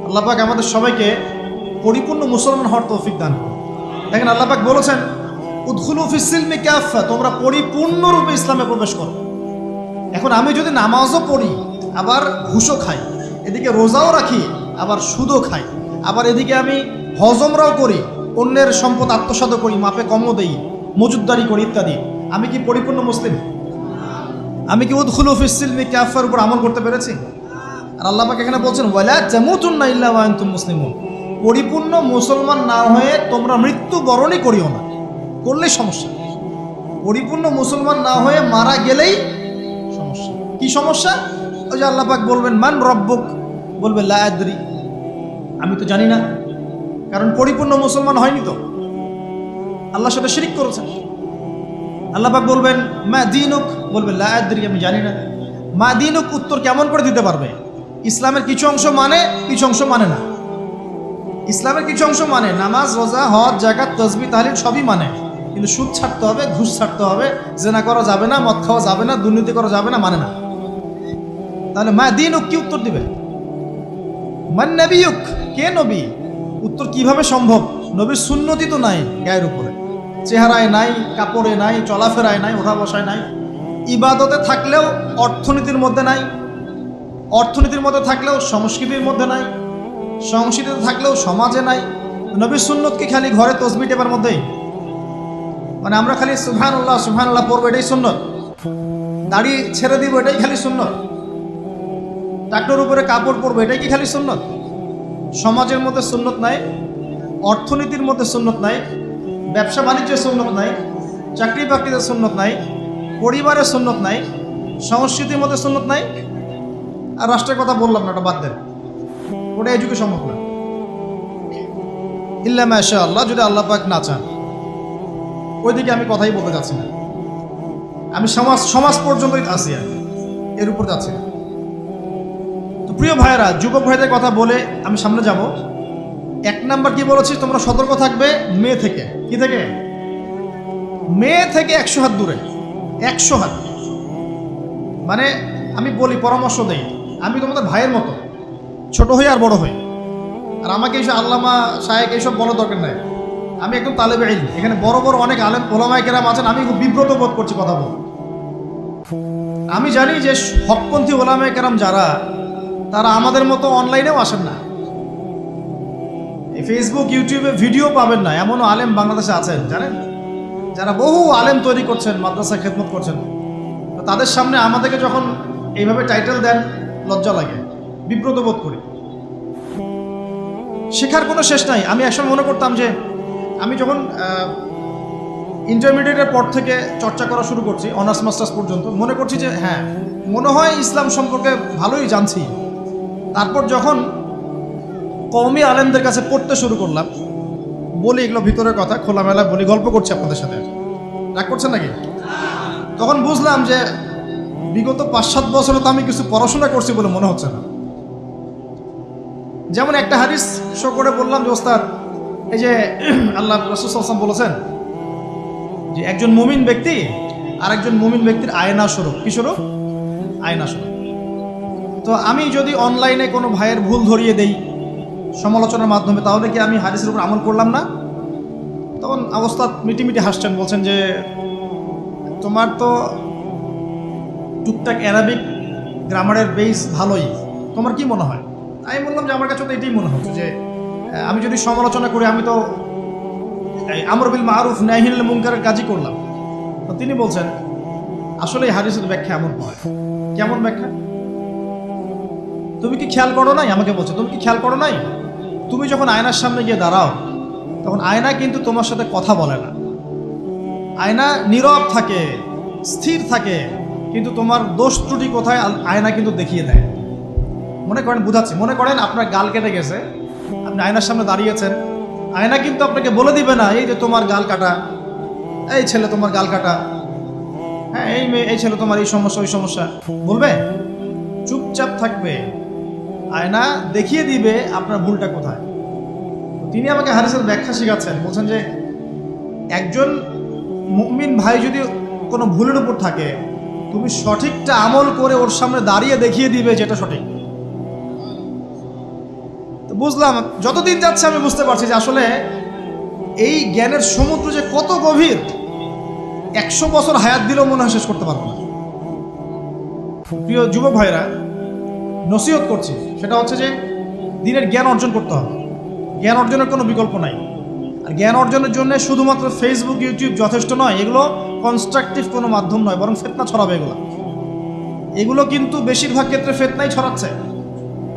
আল্লাহ পাক আমাদের সবাইকে পরিপূর্ণ মুসলমান হওয়ার তৌফিক দান করুন। দেখেন আল্লাহ পাক বলেছেন উদখুলু ফিস সিলমি কাফা, তোমরা পরিপূর্ণরূপে ইসলামে প্রবেশ করো। এখন আমি যদি নামাজও পড়ি, আবার ঘুষও খাই, এদিকে রোজাও রাখি, আবার সুদও খাই, আবার এদিকে আমি হজমরাও করি, অন্যের সম্পদ আত্মসাৎ করি, মাপে কমও দেই, মজুদদারি করি ইত্যাদি, আমি কি পরিপূর্ণ মুসলিম? আমি কি উদখুলু ফিস সিলমি কাফার উপর আমল করতে পেরেছি? আর আল্লাহ পাক এখানে বলছেন ওয়ালা তামুতুন্না ইল্লা ওয়া আনতুম মুসলিমুন, পরিপূর্ণ মুসলমান না হয়ে তোমরা মৃত্যুবরণই করিও না। করলেই সমস্যা। পরিপূর্ণ মুসলমান না হয়ে মারা গেলেই সমস্যা। কি সমস্যা? ওই যে আল্লাহ পাক বলবেন মান রব্বুক, বলবে লা আদরি, আমি তো জানি না, কারণ পরিপূর্ণ মুসলমান হয়নি তো, আল্লাহর সাথে শিরিক করেছে। আল্লাহ পাক বলবেন মা দীনুক, বলবে লা আদরি, আমি জানি না। মা দীনুক উত্তর কেমন করে দিতে পারবে? ইসলামের কিছু অংশ মানে, কিছু অংশ মানে না। ইসলামের কিছু অংশ মানে, নামাজ, রোজা, হজ, যাকাত, তাসবিহ, তাহলিল সবই মানে, কিন্তু সুদ ছাড়তে হবে, ঘুষ ছাড়তে হবে, জেনা করা যাবে না, মদ খাওয়া যাবে না, দুর্নীতি করা যাবে না, মানে না। তাহলে মা দীনুক কি উত্তর দিবে? মান নবিয়ুক, কে নবী? উত্তর কিভাবে সম্ভব? নবীর সুন্নতি তো নাই গায়ের উপরে, চেহারায় নাই, কাপড়ে নাই, চলাফেরায় নাই, ওঠা বসায় নাই, ইবাদতে থাকলেও অর্থনীতির মধ্যে নাই, অর্থনীতির মধ্যে থাকলেও সংস্কৃতির মধ্যে নাই, সংস্কৃতিতে থাকলেও সমাজে নাই। নবীর সুন্নত কি খালি ঘরে তসবিহ টেপার মধ্যেই? মানে আমরা খালি সুবহানাল্লাহ সুবহানাল্লাহ পড়বো, এটাই সুন্নত? দাড়ি ছেড়ে দিব, এটাই খালি সুন্নত? টাকনোর উপরে কাপড় পরবো, এটাই কি খালি সুন্নত? সমাজের মধ্যে সুন্নত নাই, অর্থনীতির মধ্যে সুন্নত নাই, ব্যবসা বাণিজ্যের সুন্নত নাই, চাকরি বাকরিতে সুন্নত নাই, পরিবারের সুন্নত নাই, সংস্কৃতির মধ্যে সুন্নত নাই। আর রাষ্ট্রের কথা বললাম না, ওটা বাদ দেন, ওটা এই যুগে সম্ভব না। ইল্লা মাশা আল্লাহ, যদি আল্লাহ পাক না চান। ওইদিকে আমি কথাই বলতে যাচ্ছি না, আমি সমাজ পর্যন্তই আছি, এর উপর যাচ্ছি না। তো প্রিয় ভাইয়েরা, যুবক ভাইদের কথা বলে আমি সামনে যাব। এক নাম্বার কি বলেছি, তোমরা সতর্ক থাকবে মেয়ে থেকে। কি থেকে? মেয়ে থেকে 100 হাত দূরে। 100 হাত মানে আমি বলি, পরামর্শ দেই, আমি তোমাদের ভাইয়ের মতো, ছোট হই আর বড় হই। আর আমাকে এইসব আল্লামা শায়েখ এইসব বলার দরকার নাই। আমি একদম তালেবে ইলম, এখানে বড় বড় অনেক আলেম ওলামায়ে কেরাম আছেন, আমি খুব বিব্রত বোধ করছি কথা বল। আমি জানি যে হকপন্থী ওলামায়ে কেরাম যারা, তারা আমাদের মতো অনলাইনেও আসেন না, ফেসবুক ইউটিউবে ভিডিও পাবেন না, এমনও আলেম বাংলাদেশে আছেন জানেন, যারা বহু আলেম তৈরি করছেন, মাদ্রাসা খেদমত করছেন। তো তাদের সামনে আমাদেরকে যখন এইভাবে টাইটেল দেন, লজ্জা লাগে, বিব্রত বোধ করি। শেখার কোনো শেষ নাই। আমি একসময় মনে করতাম যে আমি যখন ইন্টারমিডিয়েটের পর থেকে চর্চা করা শুরু করছি, অনার্স মাস্টার্স পর্যন্ত, মনে করছি যে হ্যাঁ, মনে হয় ইসলাম সম্পর্কে ভালোই জানছি। তারপর যখন কওমি আলেমদের কাছে পড়তে শুরু করলাম, বলি এগুলো ভিতরের কথা, খোলামেলা বলি, গল্প করছি আপনাদের সাথে, রাগ করছেন নাকি? তখন বুঝলাম যে বিগত 5-7 বছরে তো আমি কিছু পড়াশোনা করছি বলে মনে হচ্ছে না। যেমন একটা হাদিস শো করে বললাম যে ওস্তাদ, এই যে আল্লাহ রাসূল সাল্লাল্লাহু আলাইহি ওয়াসাল্লাম বলেছেন যে একজন মুমিন ব্যক্তি আর একজন মুমিন ব্যক্তির আয়না স্বরূপ। কি স্বরূপ? আয়না স্বরূপ। তো আমি যদি অনলাইনে কোনো ভাইয়ের ভুল ধরিয়ে দেই সমালোচনার মাধ্যমে, তাহলে কি আমি হাদিসের উপর আমল করলাম না? তখন ওস্তাদ মিটিমিটি হাসছেন, বলছেন যে তোমার তো টুকটাক অ্যারাবিক গ্রামারের বেস ভালোই, তোমার কি মনে হয়? আমি বললাম যে আমার কাছে তো এটাই মনে হচ্ছে যে আমি যদি সমালোচনা করি, আমি তো আমর বিল মারুফ নাহি আনিল মুনকারের কাজই করলাম। তো তিনি বলছেন আসলে এই হাদিসের ব্যাখ্যা এমন হয়। কেমন ব্যাখ্যা? তুমি কি খেয়াল করো নাই? আমাকে বলছে তুমি কি খেয়াল করো নাই, তুমি যখন আয়নার সামনে গিয়ে দাঁড়াও, তখন আয়না কিন্তু তোমার সাথে কথা বলে না, আয়না নীরব থাকে, স্থির থাকে, কিন্তু তোমার দোষ ত্রুটি কোথায় আয়না কিন্তু দেখিয়ে দেয়। মনে করেন, বুঝাচ্ছি, মনে করেন আপনার গাল কেটে গেছে, আপনি আয়নার সামনে দাঁড়িয়েছেন, আয়না কিন্তু আপনাকে বলে দিবে না এই যে তোমার গাল কাটা, এই ছেলে তোমার গাল কাটা, হ্যাঁ এই মেয়ে, এই ছেলে তোমার এই সমস্যা ওই সমস্যা, বলবে? চুপচাপ থাকবে, আয়না দেখিয়ে দিবে আপনার ভুলটা কোথায়। তিনি আমাকে হাদিসের ব্যাখ্যা শিখাচ্ছেন, বলছেন যে একজন মুমিন ভাই যদি কোনো ভুলের উপর থাকে, তো তুমি সঠিকটা আমল করে ওর সামনে দাঁড়িয়ে দেখিয়ে দিবে যেটা সঠিক। তো বুঝলাম, যতদিন যাচ্ছে আমি বুঝতে পারছি যে আসলে এই জ্ঞানের সমুদ্র যে কত গভীর, 100 বছর হায়াত দিলেও মনে হয় শেষ করতে পারবো না। প্রিয় যুবক ভাইরা, নসিহত করছি, সেটা হচ্ছে যে দিনের জ্ঞান অর্জন করতে হবে। জ্ঞান অর্জনের কোনো বিকল্প নাই। আর জ্ঞান অর্জনের জন্য শুধুমাত্র ফেসবুক, ইউটিউব যথেষ্ট নয়। এগুলো কনস্ট্রাকটিভ কোনো মাধ্যম নয়, বরং ফিতনা ছড়াবে এগুলো কিন্তু বেশিরভাগ ক্ষেত্রে ফিতনাই ছড়াচ্ছে।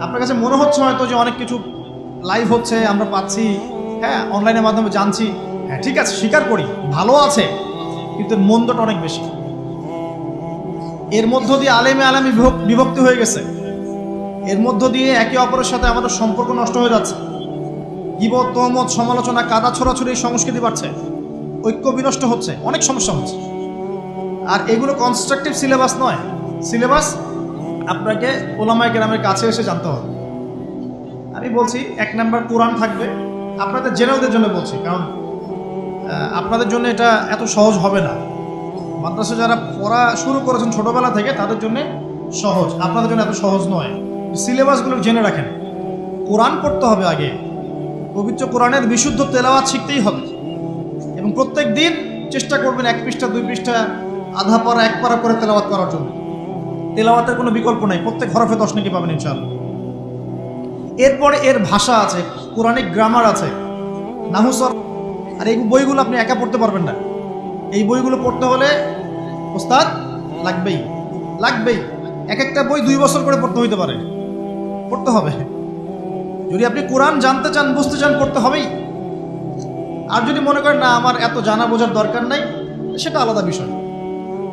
আপনার কাছে মনে হচ্ছে হয়তো যে অনেক কিছু লাইভ হচ্ছে, আমরা পাচ্ছি, হ্যাঁ, অনলাইনের মাধ্যমে জানছি, হ্যাঁ ঠিক আছে, স্বীকার করি, ভালো আছে, কিন্তু মন্দটা অনেক বেশি। এর মধ্য দিয়ে আলেমে আলেমী বিভক্তি হয়ে গেছে। এর মধ্য দিয়ে একে অপরের সাথে আমাদের সম্পর্ক নষ্ট হয়ে যাচ্ছে। গীবত, তহমত, সমালোচনা, কাদা ছোড়াছুড়ি সংস্কৃতি বাড়ছে, ঐক্য বিনষ্ট হচ্ছে, অনেক সমস্যা হচ্ছে। আর এগুলো কনস্ট্রাকটিভ সিলেবাস নয়। সিলেবাস আপনাকে ওলামায়ে কেরামের কাছে এসে জানতে হবে। আমি বলছি 1 নাম্বার কোরআন থাকবে। আপনাদের জেনারেলদের জন্য বলছি, কারণ আপনাদের জন্য এটা এত সহজ হবে না। মাদ্রাসা যারা পড়া শুরু করেছেন ছোটবেলা থেকে তাদের জন্য সহজ, আপনাদের জন্য এত সহজ নয়। সিলেবাসগুলো জেনে রাখেন। কোরআন পড়তে হবে আগে, পবিত্র কোরআনের বিশুদ্ধ তেলাওয়াত শিখতেই হবে, এবং প্রত্যেক দিন চেষ্টা করবেন 1 পৃষ্ঠা 2 পৃষ্ঠা, আধা পারা 1 পারা করে তেলাওয়াত করার জন্য। তেলাওয়াতের কোনো বিকল্প নাই, প্রত্যেক হরফে 10 নেকি পাবেন ইনশাআল্লাহ। এরপরে এর ভাষা আছে, কোরআনিক গ্রামার আছে, নাহু সরফ। আর এই বইগুলো আপনি একা পড়তে পারবেন না। এই বইগুলো পড়তে হলে ওস্তাদ লাগবেই। এক একটা বই 2 বছর করে পড়তে হইতে পারে, পড়তে হবে। যদি আপনি কোরআন জানতে চান, বুঝতে চান, পড়তে হবেই। আর যদি মনে করেন না আমার এত জানা বোঝার দরকার নাই, সেটা আলাদা বিষয়।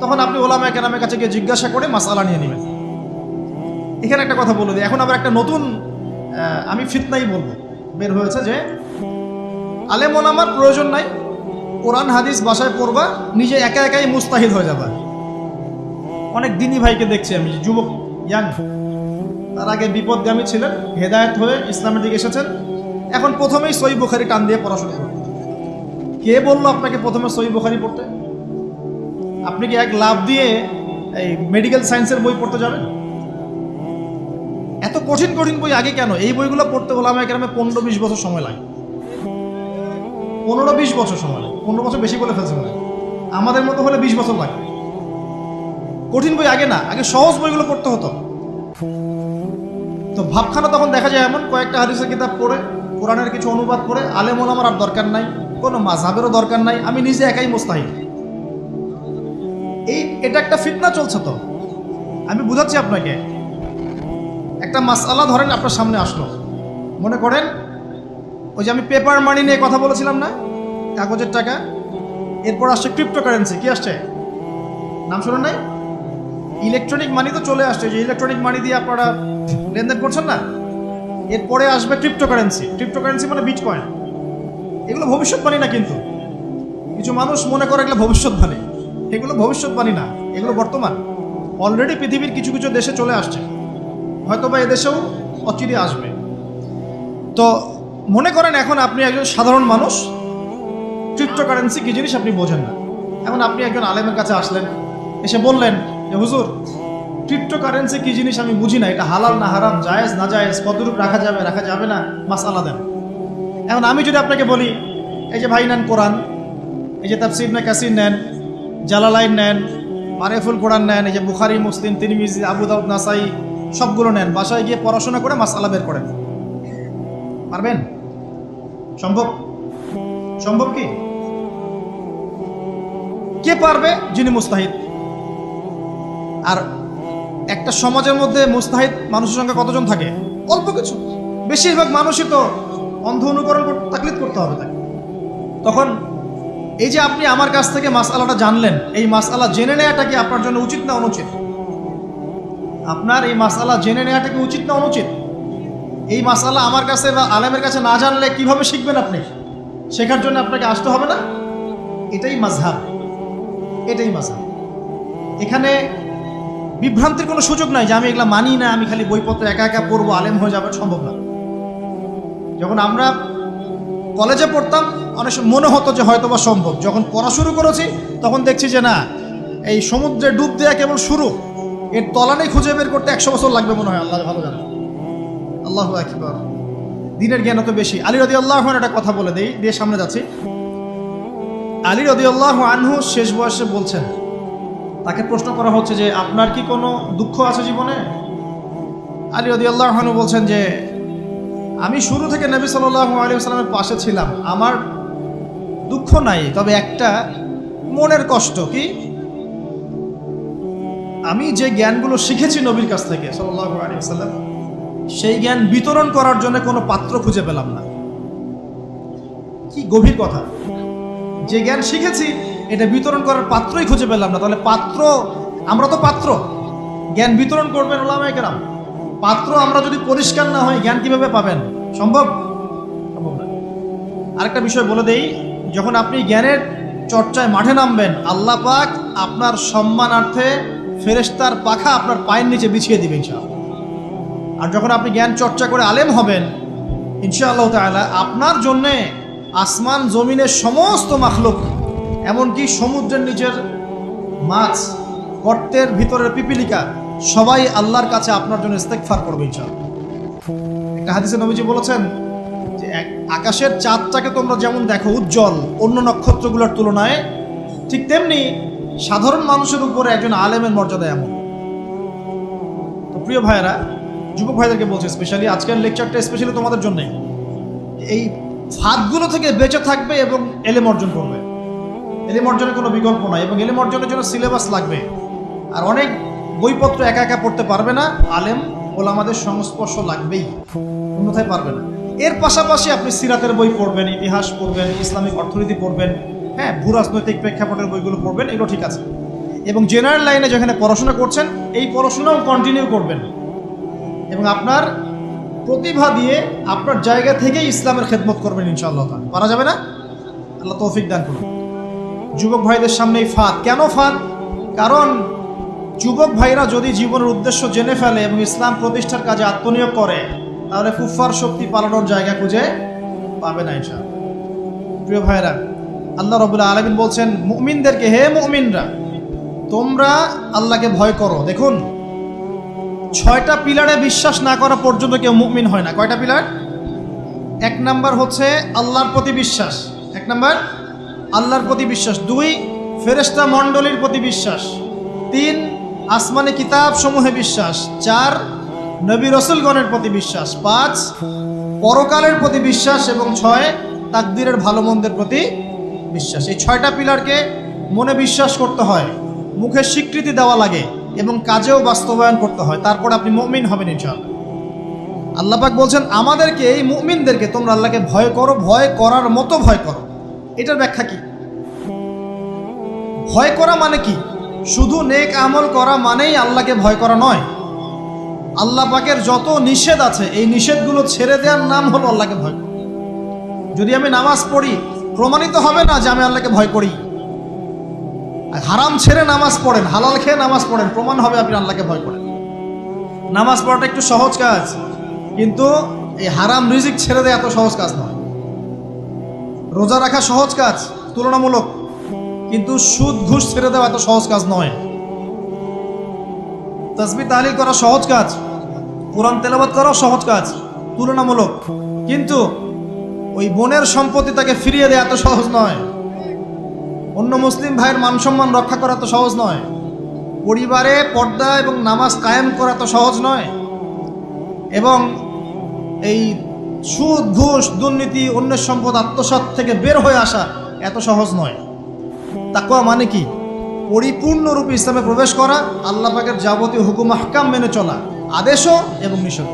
তখন আপনি ওলামায়ে কেরামের কাছে গিয়ে জিজ্ঞাসা করে মাসআলা নিয়ে নেবেন। এখানে একটা কথা বলে দিই, এখন আবার একটা নতুন আমি ফিতনাই বলবো বের হয়েছে যে আলেম ওলামার প্রয়োজন নাই, কোরআন হাদিস বাসায় পড়বা, নিজে একা একাই মুস্তাহিদ হয়ে যাবা। অনেক দিনী ভাইকে দেখছি আমি, যুবক, ইয়াং, তার আগে বিপদগামী ছিলেন, হেদায়েত হয়ে ইসলামের দিকে এসেছেন, এখন প্রথমেই সহিহ বুখারী টান দিয়ে পড়াশোনা করবেন। কে বললো আপনাকে প্রথমে সহিহ বুখারী পড়তে? আপনি কি এক লাভ দিয়ে এই মেডিকেল সায়েন্সের বই পড়তে যাবেন? এত কঠিন কঠিন বই আগে কেন? এই বইগুলো পড়তে ওলামায়ে কেরামের 15-20 বছর সময় লাগে। 15-20 বছর সময় লাগে। 15 বছর বেশি বলে ফেলছে মনে হয়। আমাদের মতো হলে 20 বছর লাগে। কঠিন বই আগে না, আগে সহজ বইগুলো পড়তে হতো। তো ভাবখানা তখন দেখা যায় এমন, কয়েকটা হাদিসের কিতাব পড়ে, কোরআনের কিছু অনুবাদ পড়ে, আলেম ওলামার আর দরকার নাই, কোনো মাযহাবেরও দরকার নাই, আমি নিজে একাই মুস্তাহিদ। এটা একটা ফিতনা চলছে। তো আমি বুঝাচ্ছি আপনাকে, একটা মাসআলা ধরেন আপনার সামনে আসলো, মনে করেন ওই যে আমি পেপার মানি নিয়ে কথা বলেছিলাম না, কাগজের টাকা, এরপর আসছে ক্রিপ্টোকারেন্সি। কি আসছে? নাম শুনেন নাই? ইলেকট্রনিক মানি তো চলে আসছে, যে ইলেকট্রনিক মানি দিয়ে আপনারা লেনদেন করছেন না, এরপরে আসবে ক্রিপ্টোকারেন্সি। ক্রিপ্টোকারেন্সি মানে বিটকয়েন। এগুলো ভবিষ্যৎবাণী না, কিন্তু কিছু মানুষ মনে করে এগুলো ভবিষ্যৎবাণী। এগুলো ভবিষ্যৎবাণী না, এগুলো বর্তমান। অলরেডি পৃথিবীর কিছু কিছু দেশে চলে আসছে, হয়তো বা এদেশেও অচিরে আসবে। তো মনে করেন এখন আপনি একজন সাধারণ মানুষ, ক্রিপ্টোকারেন্সি কি জিনিস আপনি বোঝেন না। এখন আপনি একজন আলেমের কাছে আসলেন, এসে বললেন যে হুজুর, ক্রিপ্টোকারেন্সি কি জিনিস আমি বুঝি না, এটা হালাল না হারাম, জায়েজ না জায়েজ, কতটুকু রাখা যাবে রাখা যাবে না, মাসআলা দেন। এখন আমি যদি আপনাকে বলি, এই যে ভাই নেন কোরআন, এই যে তাফসীর ইবনে কাসির নেন, জালালাইন নেন, মারিফুল কোরআন নেন, এই যে বুখারী, মুসলিম, তিরমিজি, আবু দাউদ, নাসাই, সবগুলো নেন, বাসায় গিয়ে পড়াশোনা করে মাসআলা বের করেন, পারবেন? সম্ভব? সম্ভব কি? কে পারবে? যিনি মুস্তাহিদ। আর একটা সমাজের মধ্যে মুস্তাহিদ মানুষের সংখ্যা কতজন থাকে? অল্প কিছু। বেশিরভাগ মানুষই তো অন্ধ অনুকরণ তাকলিদ করতে হবে তাকে। তখন এই যে আপনি আমার কাছ থেকে মাসআলাটা জানলেন, এই মাসআলা জেনে নেওয়াটা কি আপনার জন্য উচিত না অনুচিত? আপনার এই মাসআলা জেনে নেওয়াটা কি উচিত না অনুচিত? এই মাসআলা আমার কাছে বা আলেমের কাছে না জানলে কিভাবে শিখবেন আপনি? শেখার জন্য আপনাকে আসতে হবে না? এটাই মাযহাব, এটাই মাযহাব। এখানে বিভ্রান্তির কোনো সুযোগ নাই যে আমি এগুলা মানি না, আমি খালি বইপত্র একা একা পড়বো, আলেম হয়ে যাবে, সম্ভব না। যখন আমরা কলেজে পড়তাম অনেক সময় মনে হতো যে হয়তো বা সম্ভব, যখন পড়া শুরু করেছি তখন দেখছি যে না, এই সমুদ্রে ডুব দেওয়া কেবল শুরু, এর তলানি খুঁজে বের করতে 100 বছর লাগবে মনে হয়, আল্লাহ ভালো জানে। আল্লাহু আকবার, দিনের জ্ঞান অত বেশি। আলী রাদিয়াল্লাহু আনহু একটা কথা বলে দেই, দিয়ে সামনে যাচ্ছি। আলী রাদিয়াল্লাহু আনহু শেষ বয়সে বলছেন, তাকে প্রশ্ন করা হচ্ছে যে আপনার কি কোনো দুঃখ আছে জীবনে? আলী রাদিয়াল্লাহু আনহু বলছেন যে আমি শুরু থেকে নবী সাল্লাল্লাহু আলাইহি ওয়াসাল্লামের পাশে ছিলাম, আমার দুঃখ নাই, তবে একটা মনের কষ্ট। কি? আমি যে জ্ঞানগুলো শিখেছি নবীর কাছ থেকে সাল্লাল্লাহু আলাইহি ওয়াসাল্লাম, সেই জ্ঞান বিতরণ করার জন্য কোনো পাত্র খুঁজে পেলাম না। কি গভীর কথা! যে জ্ঞান শিখেছি এটা বিতরণ করার পাত্রই খুঁজে পেলাম না। তাহলে পাত্র, আমরা তো পাত্র, জ্ঞান বিতরণ করবেন উলামায়ে কেরাম। পাত্র আমরা যদি পরিষ্কার না হই, জ্ঞান কিভাবে পাবেন? সম্ভব? সম্ভব না। আরেকটা বিষয় বলে দেই, যখন আপনি জ্ঞানের চর্চায় মাঠে নামবেন, আল্লাহ পাক আপনার সম্মানার্থে ফেরেশতার পাখা আপনার পায়ের নিচে বিছিয়ে দিবেন ইনশাআল্লাহ। আর যখন আপনি জ্ঞান চর্চা করে আলেম হবেন ইনশাআল্লাহ তাআলা, আপনার জন্যে আসমান জমিনের সমস্ত মাখলুক, এমনকি সমুদ্রের নিচের মাছ, গর্তের ভিতরের পিপিলিকা, সবাই আল্লাহর কাছে আপনার জন্য ইস্তেগফার করবে ইনশাআল্লাহ। একটা হাদিসে নবীজি বলেছেন যে আকাশের চাঁদটাকে তোমরা যেমন দেখো উজ্জ্বল অন্য নক্ষত্রগুলোর তুলনায়, ঠিক তেমনি সাধারণ মানুষের উপরে একজন আলেমের মর্যাদা এমন। তো প্রিয় ভাইয়েরা, যুবক ভাইদেরকে বলছে স্পেশালি, আজকের লেকচারটা স্পেশালি তোমাদের জন্যই। এই ফাঁদগুলো থেকে বেঁচে থাকবে এবং এলেম অর্জন করবে। এলেম অর্জনের কোনো বিকল্প নয়, এবং এলেম অর্জনের জন্য সিলেবাস লাগবে। আর অনেক বইপত্র একা একা পড়তে পারবে না, আলেম ওলামাদের সংস্পর্শ লাগবেই, অন্যথায় পারবে না। এর পাশাপাশি আপনি সিরাতের বই পড়বেন, ইতিহাস পড়বেন, ইসলামিক অর্থনীতি পড়বেন, হ্যাঁ, ভূরাজনৈতিক প্রেক্ষাপটের বইগুলো পড়বেন, এগুলো ঠিক আছে। এবং জেনারেল লাইনে যেখানে পড়াশোনা করছেন, এই পড়াশোনাও কন্টিনিউ করবেন, এবং আপনার প্রতিভা দিয়ে আপনার জায়গা থেকেই ইসলামের খেদমত করবেন ইনশাআল্লাহ। পারা যাবে না? আল্লাহ তৌফিক দান করুন। যুবক ভাইদের সামনে এই ফাঁদ। কেন ফাঁদ? কারণ যুবক ভাইরা যদি জীবনের উদ্দেশ্য জেনে ফেলে এবং ইসলাম প্রতিষ্ঠার কাজে আত্মনিয়োগ করে, তাহলে কুফফার শক্তি পালানোর জায়গা খুঁজে পাবে না ইনশাআল্লাহ। প্রিয় ভাইরা, আল্লাহ রাব্বুল আলামিন বলছেন মুমিনদেরকে, হে মুমিনরা, তোমরা আল্লাহকে ভয় করো। দেখুন, 6টা পিলারে বিশ্বাস না করা পর্যন্ত কেউ মুমিন হয় না। কয়টা পিলার? 1 নাম্বার হচ্ছে আল্লাহর প্রতি বিশ্বাস। 1 নাম্বার আল্লাহর প্রতি বিশ্বাস। 2 ফেরেশতা মণ্ডলীর প্রতি বিশ্বাস। 3 আসমানি কিতাব সমূহে বিশ্বাস। 4 নবী রাসূলগণের প্রতি বিশ্বাস। 5 পরকালের প্রতি বিশ্বাস। এবং 6 তাকদীরের ভালো মন্দের প্রতি বিশ্বাস। এই 6টা পিলারকে মনে বিশ্বাস করতে হয়, মুখে স্বীকৃতি দেওয়া লাগে, এবং কাজেও বাস্তবায়ন করতে হয়। তারপর আপনি মুমিন হবেন ইনশাআল্লাহ। আল্লাহ পাক বলছেন আমাদেরকে, এই মুমিনদেরকে, তোমরা আল্লাহকে ভয় করো, ভয় করার মতো ভয় করো। এটার ব্যাখ্যা কি? ভয় করা মানে কি? শুধু নেক আমল করা মানেই আল্লাহকে ভয় করা নয়। আল্লাহ পাকের যত নিষেধ আছে, এই নিষেধগুলো ছেড়ে দেওয়ার নাম হলো আল্লাহকে ভয় করা। যদি আমি নামাজ পড়ি, প্রমাণিত হবে না যে আমি আল্লাহকে ভয় করি। হারাম ছেড়ে নামাজ পড়েন, হালাল খেয়ে নামাজ পড়েন, প্রমাণ হবে আপনি আল্লাহকে ভয় করেন। নামাজ পড়াটা একটু সহজ কাজ, কিন্তু এই হারাম রিজিক ছেড়ে দেয় এত সহজ কাজ নয়। রোজা রাখা সহজ কাজ তুলনামূলক, কিন্তু সুদ ঘুষ ছেড়ে দেওয়া এত সহজ কাজ নয়। তাসবিহ তাহলিল করা সহজ কাজ, কোরআন তেলাওয়াত করাও সহজ কাজ তুলনামূলক, কিন্তু ওই বোনের সম্পত্তি তাকে ফিরিয়ে দেওয়া এত সহজ নয়। অন্য মুসলিম ভাইয়ের মান সম্মান রক্ষা করা তো সহজ নয়। পরিবারে পর্দা এবং নামাজ কায়েম করা তো সহজ নয়। এবং এই সুদ ঘুষ দুর্নীতি অন্যের সম্পদ আত্মসাৎ থেকে বের হয়ে আসা এত সহজ নয়। তাকওয়া মানে কি? পরিপূর্ণরূপে ইসলামে প্রবেশ করা, আল্লাহ পাকের যাবতীয় হুকুম আহকাম মেনে চলা, আদেশও এবং নিষেধ।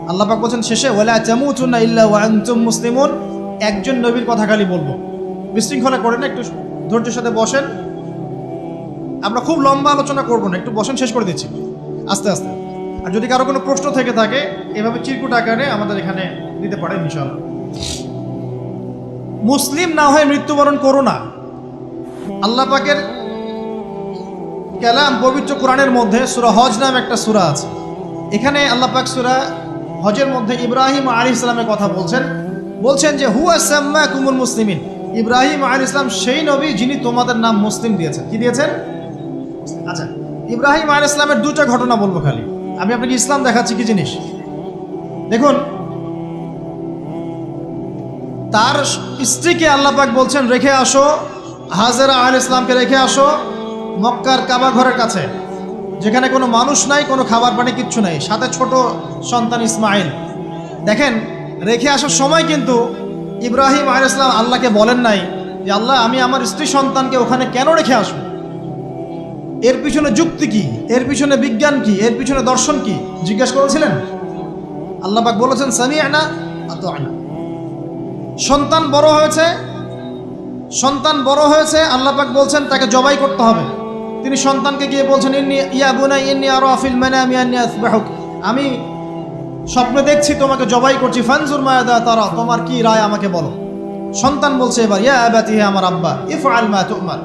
আল্লাহ পাক বলছেন শেষে, ওয়ালা তামুতুন্না ইল্লা ওয়া আনতুম মুসলিমুন। একজন নবীর কথা খালি বলবো, বিশৃঙ্খলা করেন না, একটু ধৈর্যের সাথে বসেন। আমরা খুব লম্বা আলোচনা করবো না, একটু বসেন, শেষ করে দিচ্ছি আস্তে আস্তে। আর যদি কারো কোনো প্রশ্ন থেকে থাকে, এভাবে চিরকুট আকারে আমাদের এখানে দিতে পারেন ইনশাআল্লাহ। মুসলিম না হয়ে মৃত্যুবরণ করো না। আল্লাহ পাকের কালাম পবিত্র কোরআনের মধ্যে সূরা হজ নামে একটা সূরা আছে। এখানে আল্লাহ পাক সূরা হজের মধ্যে ইব্রাহিম আলাইহিস সালামের কথা বলছেন যে হুয়া সাম্মাকুমুল মুসলিমিন। ইব্রাহিম আলাইহিস সালাম সেই নবী যিনি তোমাদের নাম মুসলিম দিয়েছেন। কি দিয়েছেন? আচ্ছা, ইব্রাহিম আলাইহিস সালামের দুটো ঘটনা বলবো খালি, আমি আপনাকে ইসলাম দেখাচ্ছি কি জিনিস। দেখুন, তার স্ত্রীকে আল্লাহ পাক বলছেন রেখে আসো, হাজেরা আলাইহিস সালামকে রেখে আসো মক্কার কাবা ঘরের কাছে, যেখানে কোনো মানুষ নাই, কোনো খাবার পানি কিচ্ছু নাই, সাথে ছোট সন্তান ইসমাইল। দেখেন, রেখে আসার সময় কিন্তু ইব্রাহিম আলাইহিস সালাম আল্লাহকে বলেন নাই যে আল্লাহ আমি আমার স্ত্রী সন্তানকে ওখানে কেন রেখে আসবো, এর পিছনে যুক্তি কি, এর পিছনে বিজ্ঞান কি, এর পিছনে দর্শন কি জিজ্ঞেস করেছিলেন? আল্লাহ পাক বলেছেন সামি'না আতা'না। সন্তান বড় হয়েছে, আল্লাহ পাক বলছেন তাকে জবাই করতে হবে। তিনি সন্তানকে গিয়ে বলছেন ইয়া বুনাইয়া ইন্নী আরা ফিল মানামি আন্নী আযবাহুক, আমি স্বপ্নে দেখছি তোমাকে জবাই করছি, ফানজুর মাযা তারা, তোমার কি রায় আমাকে বলো। সন্তান বলছে এবার ইয়া আবাতি, হে আমার আব্বা, ইফআল মা তু'মার,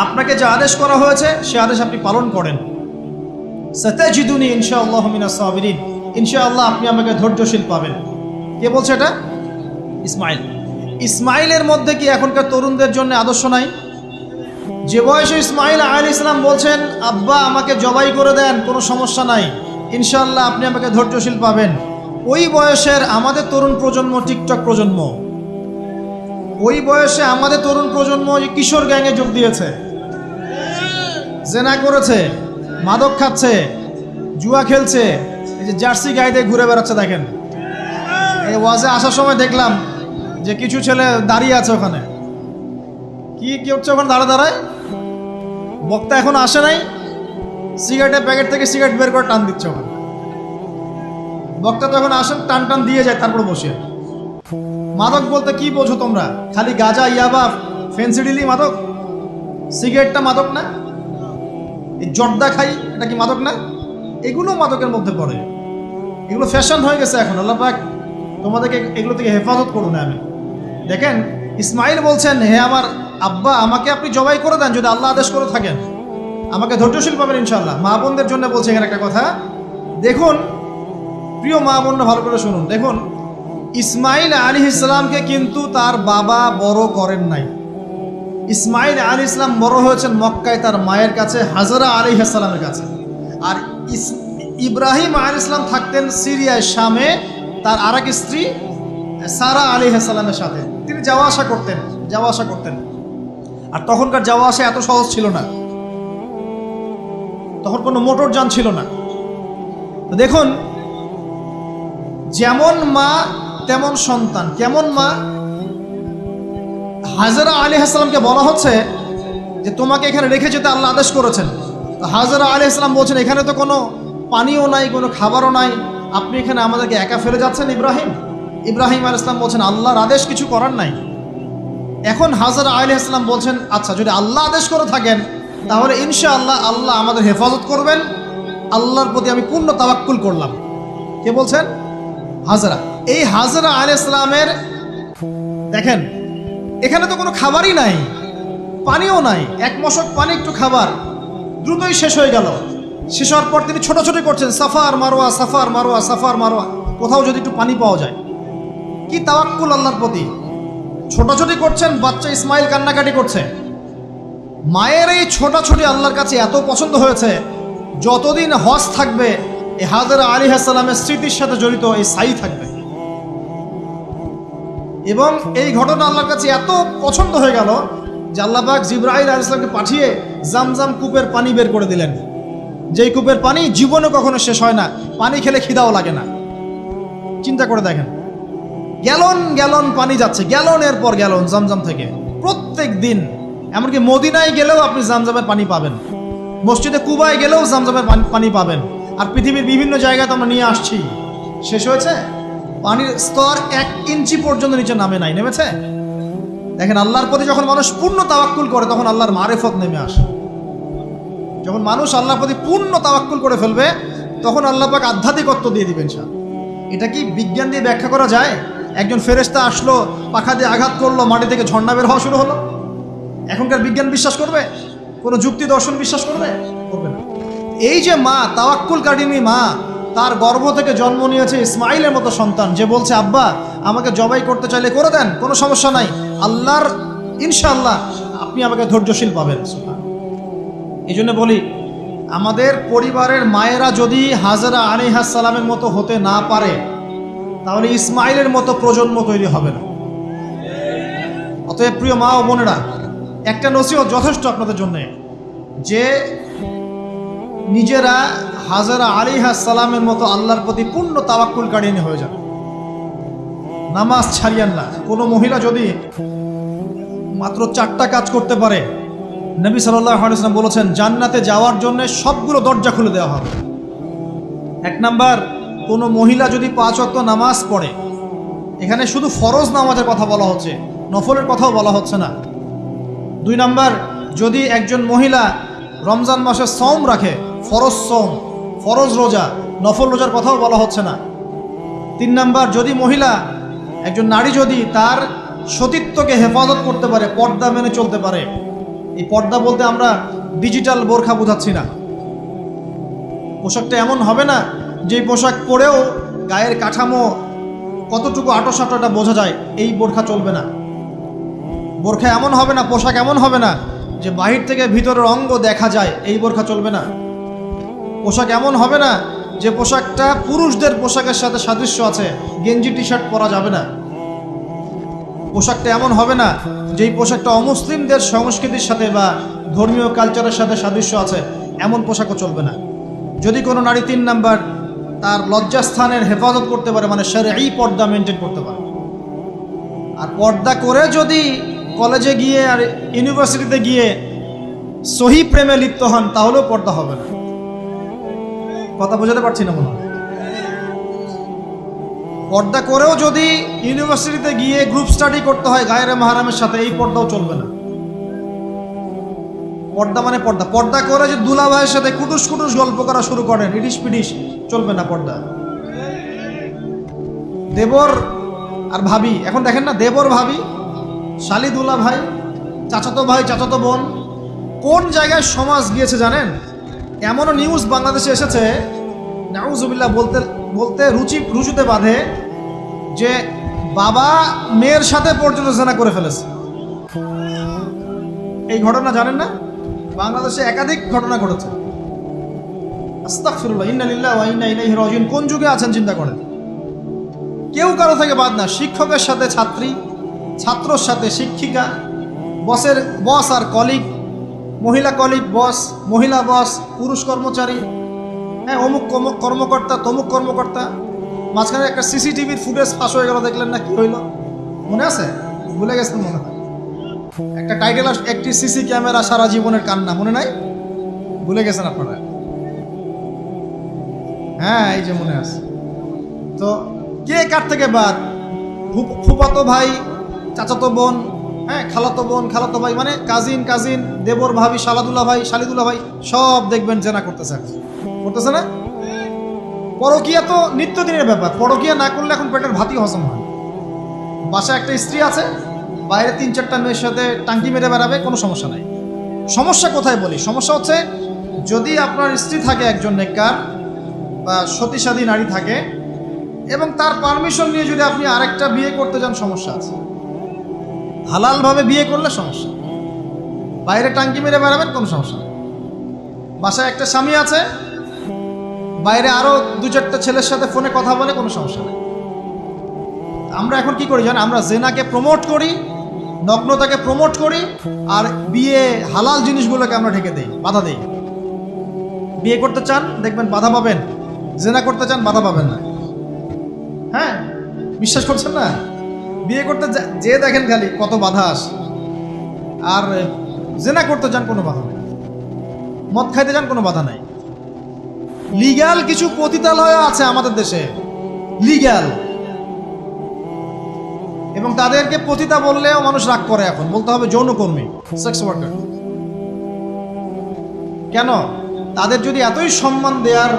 আপনাকে যে আদেশ করা হয়েছে সে আদেশ আপনি পালন করেন। সাতাজিদুনি ইনশাআল্লাহু মিনাস সাবিরিন, ইনশাআল্লাহ আপনি আমাকে ধৈর্যশীল পাবেন। কে বলছে এটা? ইসমাইল। ইসমাইলের মধ্যে কি এখনকার তরুণদের জন্য আদর্শ নাই? যে বয়সে ইসমাইল আলাইহিস সালাম বলছেন আব্বা আমাকে জবাই করে দেন, কোনো সমস্যা নাই, ইনশাআল্লাহ আপনি আমাকে ধৈর্যশীল পাবেন, ওই বয়সের আমাদের তরুণ প্রজন্ম টিকটক প্রজন্ম, ওই বয়সে আমাদের তরুণ প্রজন্ম কিশোর গ্যাংয়ে যোগ দিয়েছে, জেনা করেছে, মাদক খাচ্ছে, জুয়া খেলছে, এই যে জার্সি গাইতে ঘুরে বেড়াচ্ছে। দেখেন, এই ওয়াজে আসার সময় দেখলাম যে কিছু ছেলে দাঁড়িয়ে আছে ওখানে, কি হচ্ছে ওখানে দাঁড়ায়, বক্তা এখন আসে নাই, সিগারেটের প্যাকেট থেকে সিগারেট বের করে টান দিচ্ছে ওখানে। বক্তা তো এখন আসেন, টান দিয়ে যায়, তারপর বসে। মাদক বলতে কি বোঝো তোমরা? খালি গাঁজা, ইয়াবা, ফেন্সিডিলি মাদক? সিগারেটটা মাদক না? এই জর্দা খাই, এটা কি মাদক না? এগুলো মাদকের মধ্যে পড়ে, এগুলো ফ্যাশন হয়ে গেছে এখন। আল্লাহ পাক তোমাদেরকে এগুলো থেকে হেফাজত করুন। আমি দেখেন, ইসমাইল বলছেন হে আমার আব্বা আমাকে আপনি জবাই করে দেন, যদি আল্লাহ আদেশ করে থাকেন, আমাকে ধৈর্যশীল পাবেন ইনশাআল্লাহ। মা বোনদের জন্য বলছে এখানে একটা কথা, দেখুন প্রিয় মা বোনরা ভালো করে শুনুন। দেখুন, ইসমাইল আলাইহিস সালামকে কিন্তু তার বাবা বড় করেন নাই। ইসমাইল আলাইহিস সালাম বড় হয়েছেন মক্কায় তার মায়ের কাছে, হাজরা আলাইহিস সালামের কাছে। আর ইব্রাহিম আলাইহিস সালাম থাকতেন সিরিয়ায়, শামে, তার আরেক স্ত্রী সারা আলাইহিস সালামের সাথে। তিনি যাওয়া আসা করতেন। আর তখনকার যাওয়া আসা এত সহজ ছিল না, তখন কোনো মোটর যান ছিল না। তো দেখুন, যেমন মা তেমন সন্তান। কেমন মা? হাজরা আলাইহিস সালামকে বলা হচ্ছে যে তোমাকে এখানে রেখে যেতে আল্লাহ আদেশ করেছেন। তো হাজরা আলাইহিস সালাম বলছেন এখানে তো কোনো পানিও নাই, কোনো খাবারও নাই, আপনি এখানে আমাদেরকে একা ফেলে যাচ্ছেন। ইব্রাহিম আলাইহিস সালাম বলছেন আল্লাহর আদেশ, কিছু করার নাই। এখন হাজরা আলাইহিস সালাম বলছেন আচ্ছা যদি আল্লাহ আদেশ করে থাকেন তাহলে ইনশাআল্লাহ আল্লাহ আমাদের হেফাজত করবেন, আল্লাহর প্রতি আমি পূর্ণ তাওয়াক্কুল করলাম। কে বলছেন? হাজরা। এই হাজরা আলাইহিস সালামের দেখেন, এখানে তো কোনো খাবারই নাই, পানিও নাই, এক মশক পানি, একটু খাবার, দ্রুতই শেষ হয়ে গেল। শেষ হওয়ার পর তিনি ছোটাছুটি করছেন, suffer Marwa, suffer Marwa, suffer Marwa, কোথাও যদি একটু পানি পাওয়া যায়। কি তাওয়াক্কুল আল্লাহর প্রতি, ছোটাছুটি করছেন। বাচ্চা ইসমাইল কান্নাকাটি করছে। মায়ের এই ছোটাছুটি আল্লাহর কাছে এত পছন্দ হয়েছে, যতদিন হজ থাকবে এই হাজরা আলাইহিস সালামের স্মৃতির সাথে জড়িত এই সাই থাকবে। এবং এই ঘটনা আল্লাহর কাছে এত পছন্দ হয়ে গেল যে আল্লাহ পাক জিবরাইল আলাইহিস সালামকে পাঠিয়ে জামজাম কূপের পানি বের করে দিলেন, যেই কূপের পানি জীবনে কখনো শেষ হয় না, পানি খেলে খিদাও লাগে না। চিন্তা করে দেখেন, গ্যালন গ্যালন পানি যাচ্ছে, গ্যালনের পর গ্যালন জামজাম থেকে প্রত্যেক দিন। এমনকি মদিনায় গেলেও আপনি জামজামের পানি পাবেন, মসজিদে কুবায় গেলেও জামজামের পানি পাবেন। আর পৃথিবীর বিভিন্ন জায়গায় তো আমরা নিয়ে আসছি। শেষ হয়েছে? পানির স্তর 1 ইঞ্চি পর্যন্ত নিচে নেমেছে। দেখেন, আল্লাহর প্রতি যখন মানুষ পূর্ণ তাওয়াক্কুল করে তখন আল্লাহর মারিফত নেমে আসে। যখন মানুষ আল্লাহর প্রতি পূর্ণ তাওয়াক্কুল করে ফেলবে তখন আল্লাহ পাক আধ্যাত্মিকত্ব দিয়ে দিবেন। এটা কি বিজ্ঞান দিয়ে ব্যাখ্যা করা যায়? একজন ফেরেশতা আসলো, পাখা দিয়ে আঘাত করলো, মাটি থেকে ঝর্ণা বের হওয়া শুরু হলো। এখনকার বিজ্ঞান বিশ্বাস করবে? কোনো যুক্তি দর্শন বিশ্বাস করবে? করবে না। এই যে মা, তাওয়াক্কুল কারিনী মা, তার গর্ভ থেকে জন্ম নিয়েছে ইসমাইলের মতো সন্তান, যে বলছে আব্বা আমাকে জবাই করতে চাইলে করে দেন, কোনো সমস্যা নাই, আল্লাহর ইনশাআল্লাহ আপনি আমাকে ধৈর্যশীল পাবেন। এই জন্য বলি, আমাদের পরিবারের মায়েরা যদি হাজরা আলাইহিস সালামের মতো হতে না পারে, তাহলে ইসমাইলের মতো প্রজন্ম তৈরি হবে না। অতএব প্রিয় মা ও বোনেরা, একটা নসিহত যথেষ্ট আপনাদের জন্য, যে নিজেরা হাজরা আলাইহিস সালামের মতো আল্লাহর প্রতি পূর্ণ তাওয়াক্কুলকারী হয়ে যান, নামাজ ছাড়িয়েন না। কোনো মহিলা যদি মাত্র 4টা কাজ করতে পারে, নবী সাল্লাল্লাহু আলাইহি ওয়াসাল্লাম বলেছেন জান্নাতে যাওয়ার জন্য সবগুলো দরজা খুলে দেওয়া হবে। 1 নাম্বার, কোনো মহিলা যদি 5 ওয়াক্ত নামাজ পড়ে, এখানে শুধু ফরজ নামাজের কথা বলা হচ্ছে, নফলের কথাও বলা হচ্ছে না। 2 নাম্বার, যদি একজন মহিলা রমজান মাসে সওম রাখে, ফরজ সওম, ফরজ রোজা, নফল রোজার কথাও বলা হচ্ছে না। 3 নাম্বার, যদি মহিলা, একজন নারী যদি তার সতীত্বকে হেফাজত করতে পারে, পর্দা মেনে চলতে পারে। এই পর্দা বলতে আমরা ডিজিটাল বোরখা বোঝাচ্ছি না। পোশাকটা এমন হবে না যে পোশাক পরেও গায়ের কাঠামো কতটুকু আঁটো এটা বোঝা যায়, এই বোরখা চলবে না। বোরখা এমন হবে না, পোশাক এমন হবে না যে বাহির থেকে ভিতরের অঙ্গ দেখা যায়, এই বোরখা চলবে না। পোশাক এমন হবে না যে পোশাকটা পুরুষদের পোশাকের সাথে সাদৃশ্য আছে, গেঞ্জি টি শার্ট পরা যাবে না। পোশাকটা এমন হবে না যেই পোশাকটা অমুসলিমদের সংস্কৃতির সাথে বা ধর্মীয় কালচারের সাথে সাদৃশ্য আছে, এমন পোশাকও চলবে না। যদি কোনো নারী 3 নাম্বার তার লজ্জাস্থানের হেফাজত করতে পারে, মানে শরঈ পর্দা মেনটেন করতে পারে, আর পর্দা করে যদি কলেজে গিয়ে আর ইউনিভার্সিটিতে গিয়ে সহি প্রেমে লিপ্ত হন, তাহলেও পর্দা হবে না। কথা বোঝাতে পারছি না মনে হয়? পর্দা করেও যদি ইউনিভার্সিটিতে গিয়ে গ্রুপ স্টাডি করতে হয় গায়রে মাহরামের সাথে, এই পর্দাও চলবে না। পর্দা মানে পর্দা। পর্দা করে যে দুলা ভাইয়ের সাথে কুটুস কুটুস গল্প করা শুরু করেন, ইডিস পিডিস, চলবে না পর্দা। দেবর আর ভাবি, এখন দেখেন না, দেবর ভাবি, শালি দুলা ভাই, চাচাতো ভাই চাচাতো বোন, কোন জায়গায় সমাজ গিয়েছে জানেন? এমনও নিউজ বাংলাদেশে এসেছে, নাউজুবিল্লাহ বলতে বলতে রুচুতে বাঁধে, যে বাবা মেয়ের সাথে পর্যন্ত জেনা করে ফেলেছে। এই ঘটনা জানেন না? বাংলাদেশে একাধিক ঘটনা ঘটেছে। আস্তাগফিরুল্লাহ, ইন্না লিল্লাহি ওয়া ইন্না ইলাইহি রাজিউন। কোন যুগে আছেন চিন্তা করেন। কেউ কারো থেকে বাদ না, শিক্ষকের সাথে ছাত্রী, ছাত্রর সাথে শিক্ষিকা, বসের বস আর কলিগ, মহিলা কলিগ বস, মহিলা বস, পুরুষ কর্মচারী, হ্যাঁ, অমুক কর্মকর্তা, তমুক কর্মকর্তা। মাঝখানে একটা সিসিটিভির ফুটেজ ফাঁস হয়ে গেল, দেখলেন না কি হইল? মনে আছে? ভুলে গেছেন মনে হয়। একটা টাইটেল, একটি সিসি ক্যামেরা সারা জীবনের কান্না, মনে নাই? ভুলে গেছেন আপনারা? হ্যাঁ, এই যে মনে আছে। তো কে কার থেকে বাদ? ফুফাতো ভাই, চাচাতো বোন, হ্যাঁ, খালাতো বোন, খালাতো ভাই, মানে কাজিন, দেবর ভাবি, শালাদুল্লাহ ভাই, শালিদুল্লাহ ভাই, সব দেখবেন জেনা করতেছে না? পরকিয়া তো নিত্যদিনের ব্যাপার। পরকিয়া না করলে এখন পেটের ভাতই হজম হয়। বাসায় একটা স্ত্রী আছে, বাইরে 3-4টা মেয়ের সাথে টাঙ্কি মেরে বেড়াবে, কোনো সমস্যা নাই। সমস্যা কোথায় বলি? সমস্যা হচ্ছে যদি আপনার স্ত্রী থাকে একজন নেককার বা সতীসাধী নারী থাকে, এবং তার পারমিশন নিয়ে যদি আপনি আরেকটা বিয়ে করতে যান, সমস্যা আছে। হালালভাবে বিয়ে করলে সমস্যা, বাইরে টাঙ্কি মেরে বেড়াবেন, কোনো সমস্যা নেই। বাসায় একটা স্বামী আছে, বাইরে আরো 2-4টা ছেলের সাথে ফোনে কথা বলে, কোনো সমস্যা নেই। আমরা এখন কি করি জানেন? আমরা জেনাকে প্রমোট করি, নগ্নতাকে প্রমোট করি, আর বিয়ে হালাল জিনিসগুলোকে আমরা ঢেকে দেই, বাধা দেই। বিয়ে করতে চান, দেখবেন বাধা পাবেন। জেনা করতে চান, বাধা পাবেন না। হ্যাঁ, বিশ্বাস করছেন না? বিয়ে করতে যে দেখেন খালি কত বাধা আসে, আর জেনা করতে চান, কোনো বাধা নেই। মদ খাইতে চান, কোনো বাধা নাই। লিগ্যাল কিছু পতিতালয় আছে আমাদের দেশে, লিগ্যাল, এবং তাদেরকে পতিতা বললেও মানুষ রাগ করে। এখন বলতে হবে যৌনকর্মী, সেক্স ওয়ার্কার। কেন? তাদের যদি এতই সম্মান দেওয়ার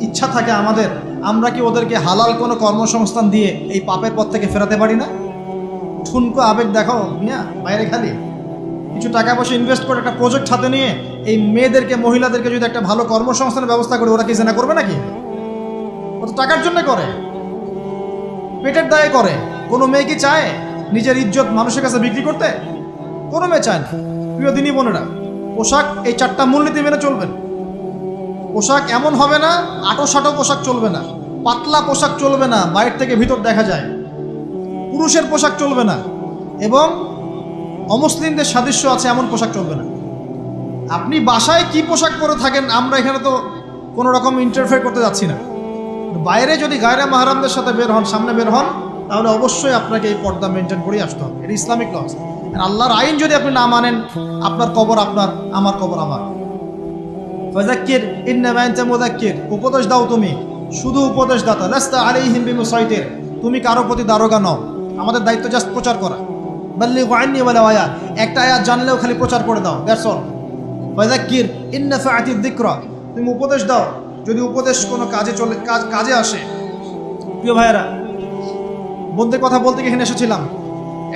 ইচ্ছা থাকে আমাদের, আমরা কি ওদেরকে হালাল কোনো কর্মসংস্থান দিয়ে এই পাপের পথ থেকে ফেরাতে পারি না? ঠুনকো আবেগ দেখাও মিয়া, বাইরে খালি কিছু টাকা পয়সা ইনভেস্ট করে একটা প্রজেক্ট হাতে নিয়ে এই মেয়েদেরকে, মহিলাদেরকে যদি একটা ভালো কর্মসংস্থানের ব্যবস্থা করে, ওরা কি জেনা করবে নাকি? ও তো টাকার জন্য করে, পেটের দায়ে করে। কোনো মেয়ে কি চায় নিজের ইজ্জত মানুষের কাছে বিক্রি করতে? কোনো মেয়ে চায় না। প্রিয় দিনী বোনেরা, পোশাক এই 4টা মূলনীতি মেনে চলবেন। পোশাক এমন হবে না, আটো-সাটো পোশাক চলবে না, পাতলা পোশাক চলবে না, বাইরে থেকে ভিতর দেখা যায়, পুরুষের পোশাক চলবে না, এবং অমুসলিমদের সাদৃশ্য আছে এমন পোশাক চলবে না। আপনি বাসায় কি পোশাক পরে থাকেন, আমরা এখানে তো কোনো রকম ইন্টারফেয়ার করতে যাচ্ছি না। বাইরে যদি গায়রে মাহরামদের সাথে বের হন, সামনে বের হন, তাহলে অবশ্যই আপনাকে এই পর্দা মেনটেন করেই আসতে হবে। এটা ইসলামিক লস। আল্লাহর আইন যদি আপনি না মানেন, আপনার কবর আপনার, আমার কবর আমার। ফাযাক্কির ইন্নামা আনতা মুযাক্কির, উপদেশ দাও তুমি, শুধু উপদেশদাতা। লাস্তা আলাইহিম বিমুসাইতির, তুমি কারো প্রতি দারোগা নও, আমাদের দায়িত্ব জাস্ট প্রচার করা। বাল্লিগু আন্নী ওয়ালাউ আয়া, একটা আয়াত জানলেও খালি প্রচার করে দাও, দ্যাটস অল। ফাযাক্কির ইন নাফাআতিয যিকরা, তুমি উপদেশ দাও যদি উপদেশ কোনো কাজে আসে। প্রিয় ভাইয়েরা, বন্ধুদের কথা বলতে এখানে এসেছিলাম।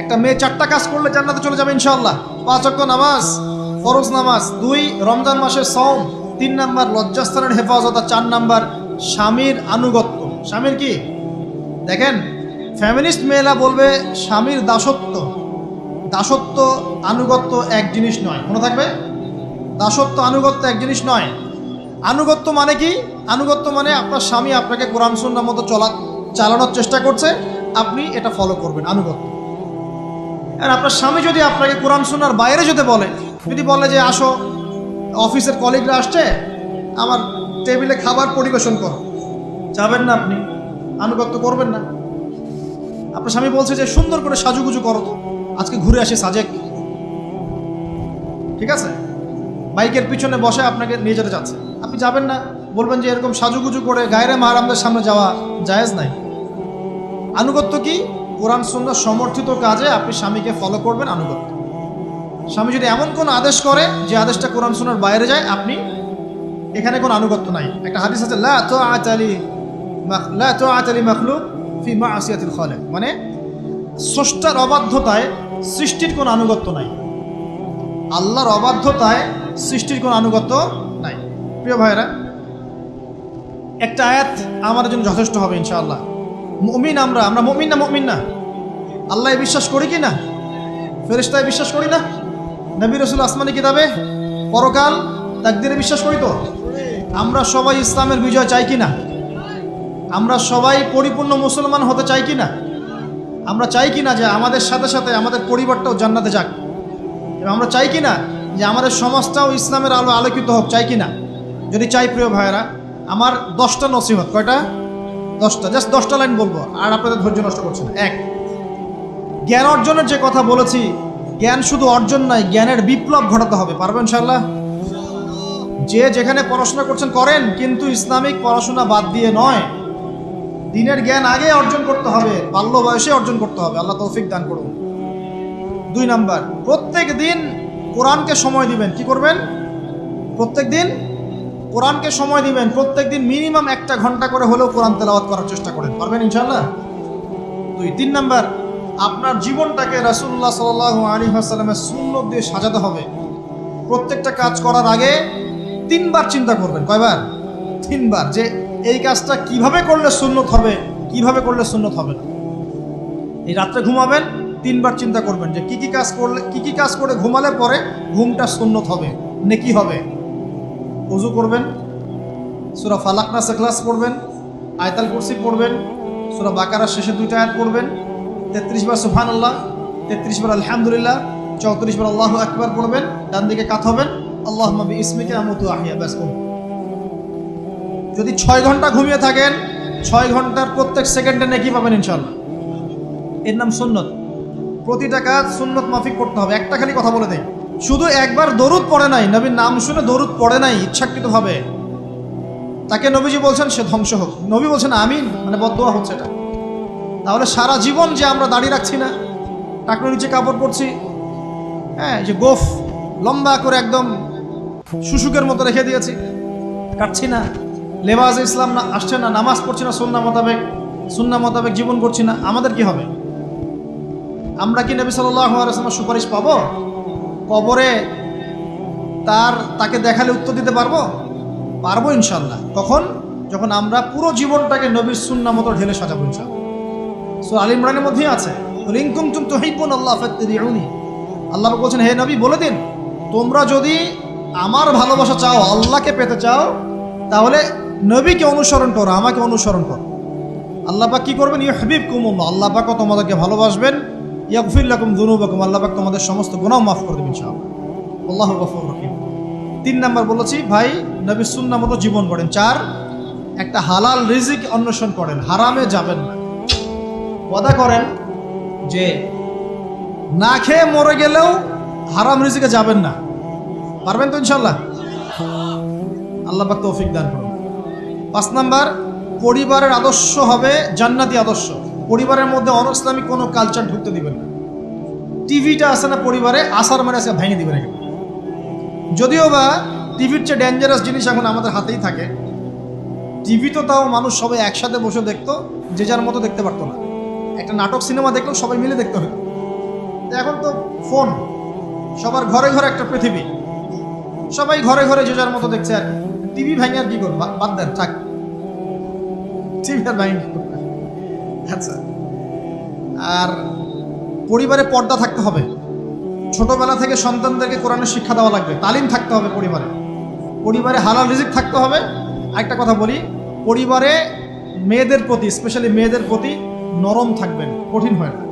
একটা মেয়ে 4টা কাজ করলে জান্নাতে চলে যাবে ইনশাআল্লাহ। 5 ওয়াক্ত নামাজ, ফরজ নামাজ, 2 রমজান মাসের সওম, 3 নাম্বার লজ্জাস্থানের হেফাজত, আর 4 নাম্বার স্বামীর আনুগত্য। স্বামীর কি দেখেন, ফ্যামিনিস্ট মেয়েরা বলবে স্বামীর দাসত্ব। দাসত্ব আনুগত্য এক জিনিস নয়, মনে থাকবে। দাসত্ব আনুগত্য এক জিনিস নয়। আনুগত্য মানে কি? আনুগত্য মানে আপনার স্বামী আপনাকে কোরআন সুন্নাহ মতো চালানোর চেষ্টা করছে, আপনি এটা ফলো করবেন, আনুগত্য। আর আপনার স্বামী যদি আপনাকে কোরআন সুন্নাহর বাইরে যদি বলে যে আসো, অফিসের কলিগরা আসছে, আমার টেবিলে খাবার পরিবেশন করো, যাবেন না আপনি, আনুগত্য করবেন না। আপনার স্বামী বলছে যে সুন্দর করে সাজুগুজু করো, আজকে ঘুরে আসি সাজেক, ঠিক আছে, বাইকের পিছনে বসে আপনাকে নিয়ে যেতে যাচ্ছে, আপনি যাবেন না, বলবেন যে এরকম সাজুগুজু করে গায়রে মাহরামদের সামনে যাওয়া জায়েজ নাই। আনুগত্য কি? কোরআন সুন্নাহ সমর্থিত কাজে আপনি স্বামীকে ফলো করবেন, আনুগত্য। স্বামী যদি এমন কোন আদেশ করে যে আদেশটা কোরআন সুন্নাহর বাইরে যায়, আপনি এখানে কোনো আনুগত্য নাই। একটা হাদিস আছে, লা তাআতা লি মাখলুক ফি মা'সিয়াতিল খালিক, মানে স্রষ্টার অবাধ্যতায় সৃষ্টির কোনো আনুগত্য নাই। আল্লাহর অবাধ্যতায় সৃষ্টির কোনো আনুগত্য নাই। প্রিয় ভাইরা, একটা আয়াত আমার জন্য যথেষ্ট হবে ইনশাআল্লাহ। মুমিন আমরা মুমিন না? আল্লাহয় বিশ্বাস করি কি না? ফেরেশতায় বিশ্বাস করি না? নবী রাসূল আসমানি কিতাবে, পরকাল, তাকদীরে বিশ্বাস করি তো? আমরা সবাই ইসলামের বিজয় চাই কি না? আমরা সবাই পরিপূর্ণ মুসলমান হতে চাই কি না? আমরা চাই কি না যে আমাদের সাথে সাথে আমাদের পরিবারটাও জান্নাতে যাক? এবং আমরা চাই কি না যে আমাদের সমাজটাও ইসলামের আলো আলোকিত হোক? চাই কি না? যদি চাই, প্রিয় ভাইয়েরা, আমার 10টা নসিহত। কয়টা? 10টা, জাস্ট 10টা লাইন বলবো, আর আপনাদের ধৈর্য নষ্ট করছে না। 1, জ্ঞান অর্জনের যে কথা বলেছি, জ্ঞান শুধু অর্জন নয়, জ্ঞানের বিপ্লব ঘটাতে হবে। পারবেন ইনশাআল্লাহ? যে যেখানে পড়াশোনা করছেন করেন, কিন্তু ইসলামিক পড়াশোনা বাদ দিয়ে নয়। দিনের জ্ঞান আগে অর্জন করতে হবে, বাল্য বয়সে অর্জন করতে হবে। আল্লাহ তৌফিক দান করুন। 2 নাম্বার, প্রত্যেক দিন কোরআনকে সময় দিবেন। কি করবেন? প্রত্যেক দিন কোরআনকে সময় দিবেন। প্রত্যেক দিন মিনিমাম 1 ঘন্টা করে হলেও কোরআন তেলাওয়াত করার চেষ্টা করেন। পারবেন ইনশাআল্লাহ? 3 নাম্বার, আপনার জীবনটাকে রাসূলুল্লাহ সাল্লাল্লাহু আলাইহি ওয়াসাল্লামের সুন্নাত দিয়ে সাজাতে হবে। প্রত্যেকটা কাজ করার আগে 3 বার চিন্তা করবেন। কয়বার? 3 বার, যে এই কাজটা কিভাবে করলে সুন্নত হবে, কিভাবে করলে সুন্নত হবে না। এই রাত্রে ঘুমাবেন, 3 বার চিন্তা করবেন যে কি কি কাজ করে ঘুমালে পরে ঘুমটা সুন্নত হবে, নেকি হবে। ওযু করবেন, সূরা ফালাক নাস ইখলাস পড়বেন, আয়াতুল কুরসি পড়বেন, সূরা বাকারার শেষে 2টা আয়াত পড়বেন, 33 বার সুবহানাল্লাহ, 33 বার আলহামদুলিল্লাহ, 34 বার আল্লাহু আকবার পড়বেন। ডান দিকে কাত হবেন, আল্লাহুম্মা বিইসমিকা আমুতু আহইয়া, ব্যাস। যদি 6 ঘন্টা ঘুমিয়ে থাকেন, 6 ঘন্টার প্রত্যেক সেকেন্ডে নেকি পাবেন ইনশাআল্লাহ। এর নাম সুন্নত। প্রতিটা কাজ সুন্নত মাফিক করতে হবে। একটা খালি কথা বলে দেই, শুধু একবার দরুদ পড়ে নাই, নবীর নাম শুনে দরুদ পড়ে নাই ইচ্ছাকৃতভাবে, তাকে নবীজি বলছেন সে ধ্বংস হোক। নবী বলছেন আমিন, মানে বদদোয়া হচ্ছে এটা। তাহলে সারা জীবন যে আমরা দাড়ি রাখছি না, টাকনোর নিচে কাপড় পরছি, হ্যাঁ, যে গোফ লম্বা করে একদম শুশুকের মতো রেখে দিয়েছি, কাটছি না, লেবাস ইসলাম না আসছে না, নামাজ পড়ছি না সুন্নাহ মোতাবেক জীবন করছি না, আমাদের কি হবে? আমরা কি নবী সাল্লাল্লাহু আলাইহি ওয়াসাল্লামের সুপারিশ পাবো? কবরে তাকে দেখালে উত্তর দিতে পারবো ইনশাআল্লাহ। কখন? যখন আমরা পুরো জীবনটাকে নবীর সুন্নাহ মতো ঢেলে সাজাবো ইনশাআল্লাহ। সূরা আল ইমরানের মধ্যেই আছে, কুল ইন কুনতুম তুহিব্বুনাল্লাহ ফাত্তাবিউনি। আল্লাহ বলছেন, হে নবী বলে দিন, তোমরা যদি আমার ভালোবাসা চাও, আল্লাহকে পেতে চাও, তাহলে নবীকে অনুসরণ করো, আমাকে অনুসরণ করো। আল্লাহ পাক কি করবেন? ইউহিব্বুকুমুল্লাহ, আল্লাহ পাক তোমাদেরকে ভালোবাসবেন। ইয়াগফির লাকুম যুনুবাকুম, আল্লাহ পাক তোমাদের সমস্ত গুনাহ মাফ করে দেবেন ইনশাআল্লাহ। আল্লাহু গফুরুর রহিম। 3 নাম্বার বলেছি ভাই, নবীর সুন্নাহ মতো জীবন গড়েন। 4, একটা হালাল রিজিক অন্বেষণ করেন, হারামে যাবেন না। ওয়াদা করেন যে না খেয়ে মরে গেলেও হারাম রিজিকে যাবেন না। পারবেন তো ইনশাআল্লাহ? আল্লাহ পাক তৌফিক দান করুন। 5 নাম্বার, পরিবারের আদর্শ হবে জান্নাতি আদর্শ। পরিবারের মধ্যে অনইসলামিক কোনো কালচার ঢুকতে দিবেন না। টিভিটা আছে না পরিবারে, আসার মানে আজকে ভেঙে দিবেন একেবারে। যদিও বা টিভির চেয়ে ডেঞ্জারাস জিনিস এখন আমাদের হাতেই থাকে। টিভি তো তাও মানুষ সবাই একসাথে বসে দেখতো, যে যার মতো দেখতে পারতো না। একটা নাটক সিনেমা দেখলেও সবাই মিলে দেখতে হতো। এখন তো ফোন, সবার ঘরে ঘরে একটা পৃথিবী, সবাই ঘরে ঘরে যে যার মতো দেখছে। আর টিভি ভেঙে আর কি করবো, বাদ দেন, থাক, টিভি আর ভেঙে। আচ্ছা, আর পরিবারে পর্দা থাকতে হবে। ছোটবেলা থেকে সন্তানদেরকে কোরআনের শিক্ষা দেওয়া লাগবে, তালিম থাকতে হবে পরিবারে। পরিবারে হালাল রিজিক থাকতে হবে। একটা কথা বলি, পরিবারে মেয়েদের প্রতি, স্পেশালি মেয়েদের প্রতি নরম থাকবেন, কঠিন হয় না।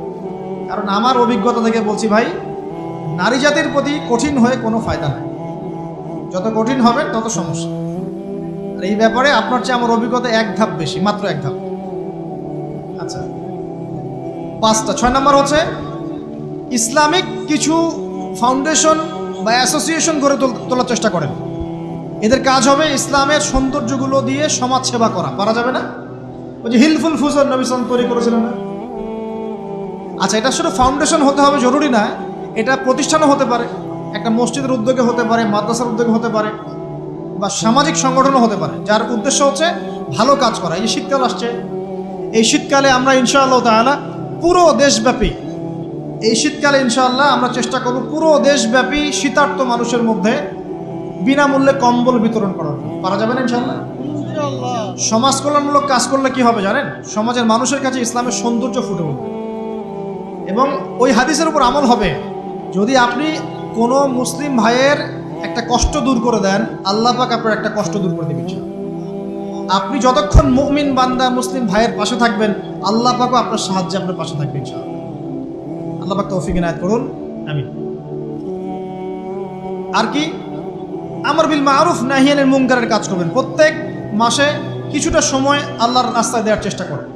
কারণ আমার অভিজ্ঞতা থেকে বলছি ভাই, নারী জাতির প্রতি কঠিন হয়ে কোনো ফায়দা নাই। যত কঠিন হবেন তত সমস্যা। আর এই ব্যাপারে আপনার চেয়ে আমার অভিজ্ঞতা 1 ধাপ বেশি, মাত্র 1 ধাপ। আচ্ছা, 5টা। 6 নাম্বার হচ্ছে ইসলামিক কিছু ফাউন্ডেশন বা অ্যাসোসিয়েশন গড়ে তোলার চেষ্টা করেন। এদের কাজ হবে ইসলামের সৌন্দর্যগুলো দিয়ে সমাজ সেবা করা। পারা যাবে না? ওই যে হিলফুল ফুজর নবী সাল্লাল্লাহু তৈরি করেছিলেন না? আচ্ছা, এটা শুধু ফাউন্ডেশন হতে হবে জরুরি না, এটা প্রতিষ্ঠানও হতে পারে, একটা মসজিদের উদ্যোগে হতে পারে, মাদ্রাসার উদ্যোগে হতে পারে, বা সামাজিক সংগঠনও হতে পারে, যার উদ্দেশ্য হচ্ছে ভালো কাজ করা। এই শীতকাল আসছে, এই শীতকালে আমরা ইনশাআল্লাহ তাআলা পুরো দেশব্যাপী, এই শীতকালে ইনশাআল্লাহ আমরা চেষ্টা করব পুরো দেশব্যাপী শীতার্ত মানুষের মধ্যে বিনামূল্যে কম্বল বিতরণ করার। পারা যাবে না ইনশাআল্লাহ? সমাজ কল্যাণমূলক কাজ করলে কি হবে জানেন? সমাজের মানুষের কাছে ইসলামের সৌন্দর্য ফুটে উঠবে এবং ওই হাদিসের উপর আমল হবে। যদি আপনি কোনো মুসলিম ভাইয়ের একটা কষ্ট দূর করে দেন, আল্লাহ পাক আপনার একটা কষ্ট দূর করে দেবেন। আপনি যতক্ষণ মুমিন বান্দা মুসলিম ভাইয়ের পাশে থাকবেন, আল্লাহ পাকও আপনার সাহায্যে আপনার পাশে থাকবেন ইনশাআল্লাহ। আল্লাহ পাক তৌফিক ইনায়াত করুন, আমিন। আর কি? আমর বিল মারুফ নাহি আনিল মুনকারের কাজ করবেন। প্রত্যেক মাসে কিছুটা সময় আল্লাহর রাস্তায় দেওয়ার চেষ্টা করেন।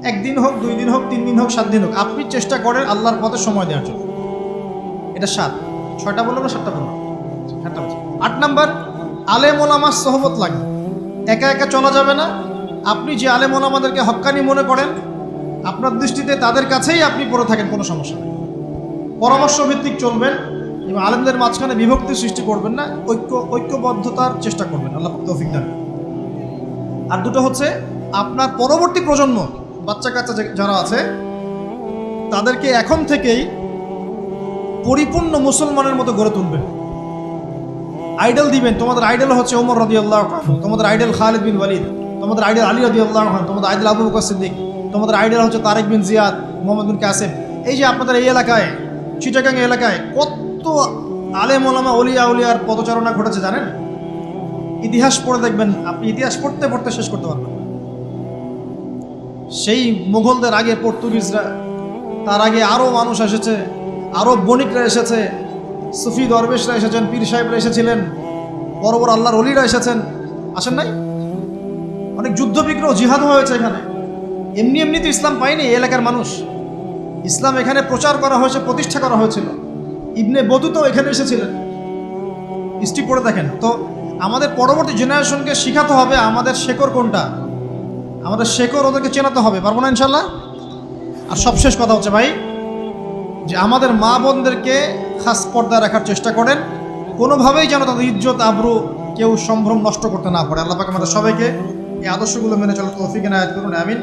1 দিন হোক, 2 দিন হোক, 3 দিন হোক, 7 দিন হোক, আপনি চেষ্টা করেন আল্লাহর পথে সময় দেওয়ার জন্য। এটা 7। 6টা বললাম না 7টা বললাম? 7টা। 8 নাম্বার, আলেম ওলামার সোহবত লাগবে। একা একা চলা যাবে না। আপনি যে আলেম ওলামাদেরকে হক্কানি মনে করেন, আপনার দৃষ্টিতে তাদের কাছেই আপনি পড়ে থাকেন, কোনো সমস্যা নেই। পরামর্শ ভিত্তিক চলবেন এবং আলেমদের মাঝখানে বিভক্তি সৃষ্টি করবেন না, ঐক্যবদ্ধতার চেষ্টা করবেন। আল্লাহ তৌফিক দান। আর 2টো হচ্ছে আপনার পরবর্তী প্রজন্ম, বাচ্চা কাচ্চা যারা আছে, তাদেরকে এখন থেকেই পরিপূর্ণ মুসলমানের মতো গড়ে তুলবেন। আইডল দিবেন। তোমাদের আইডল হচ্ছে ওমর রাদিয়াল্লাহু আনহু, তোমাদের আইডল খালিদ বিন ওয়ালিদ, তোমাদের আইডল আলী রাদিয়াল্লাহু আনহু, তোমাদের আইডল আবু বকর সিদ্দিক, তোমাদের আইডল হচ্ছে তারেক বিন জিয়াদ, মোহাম্মদ বিন কাসেম। এই যে আপনাদের এই এলাকায়, চিটাগাং এলাকায় কত আলেম ওলামা ওলিয়া উলিয়ার পদচারণা ঘটেছে জানেন? ইতিহাস পড়ে দেখবেন, আপনি ইতিহাস পড়তে পড়তে শেষ করতে পারবেন। সেই মুঘলদের আগে পর্তুগিজরা, তার আগে আরও মানুষ এসেছে, আরও বণিকরা এসেছে, সুফি দরবেশরা এসেছেন, পীর সাহেবরা এসেছিলেন, বড় বড় আল্লাহর ওলিরা এসেছেন, আসেন নাই? অনেক যুদ্ধ বিগ্রহ জিহাদ হয়েছে এখানে। এমনি এমনি তো ইসলাম পায়নি এই এলাকার মানুষ। ইসলাম এখানে প্রচার করা হয়েছে, প্রতিষ্ঠা করা হয়েছিল। ইবনে বতুতাও এখানে এসেছিলেন। হিস্ট্রি পড়ে দেখেন। তো আমাদের পরবর্তী জেনারেশনকে শেখাতে হবে আমাদের শেকড় কোনটা, আমাদের শেকড় ওদেরকে চেনাতে হবে। পারবো না ইনশাল্লাহ? আর সবশেষ কথা হচ্ছে ভাই, যে আমাদের মা বোনদেরকে খাস পর্দায় রাখার চেষ্টা করেন, কোনোভাবেই যেন তাদের ইজ্জত আবরু কেউ সম্ভ্রম নষ্ট করতে না পারে। আল্লাহ পাক আমাদের সবাইকে এই আদর্শগুলো মেনে চলার তৌফিক এনায়েত করুন, আমিন।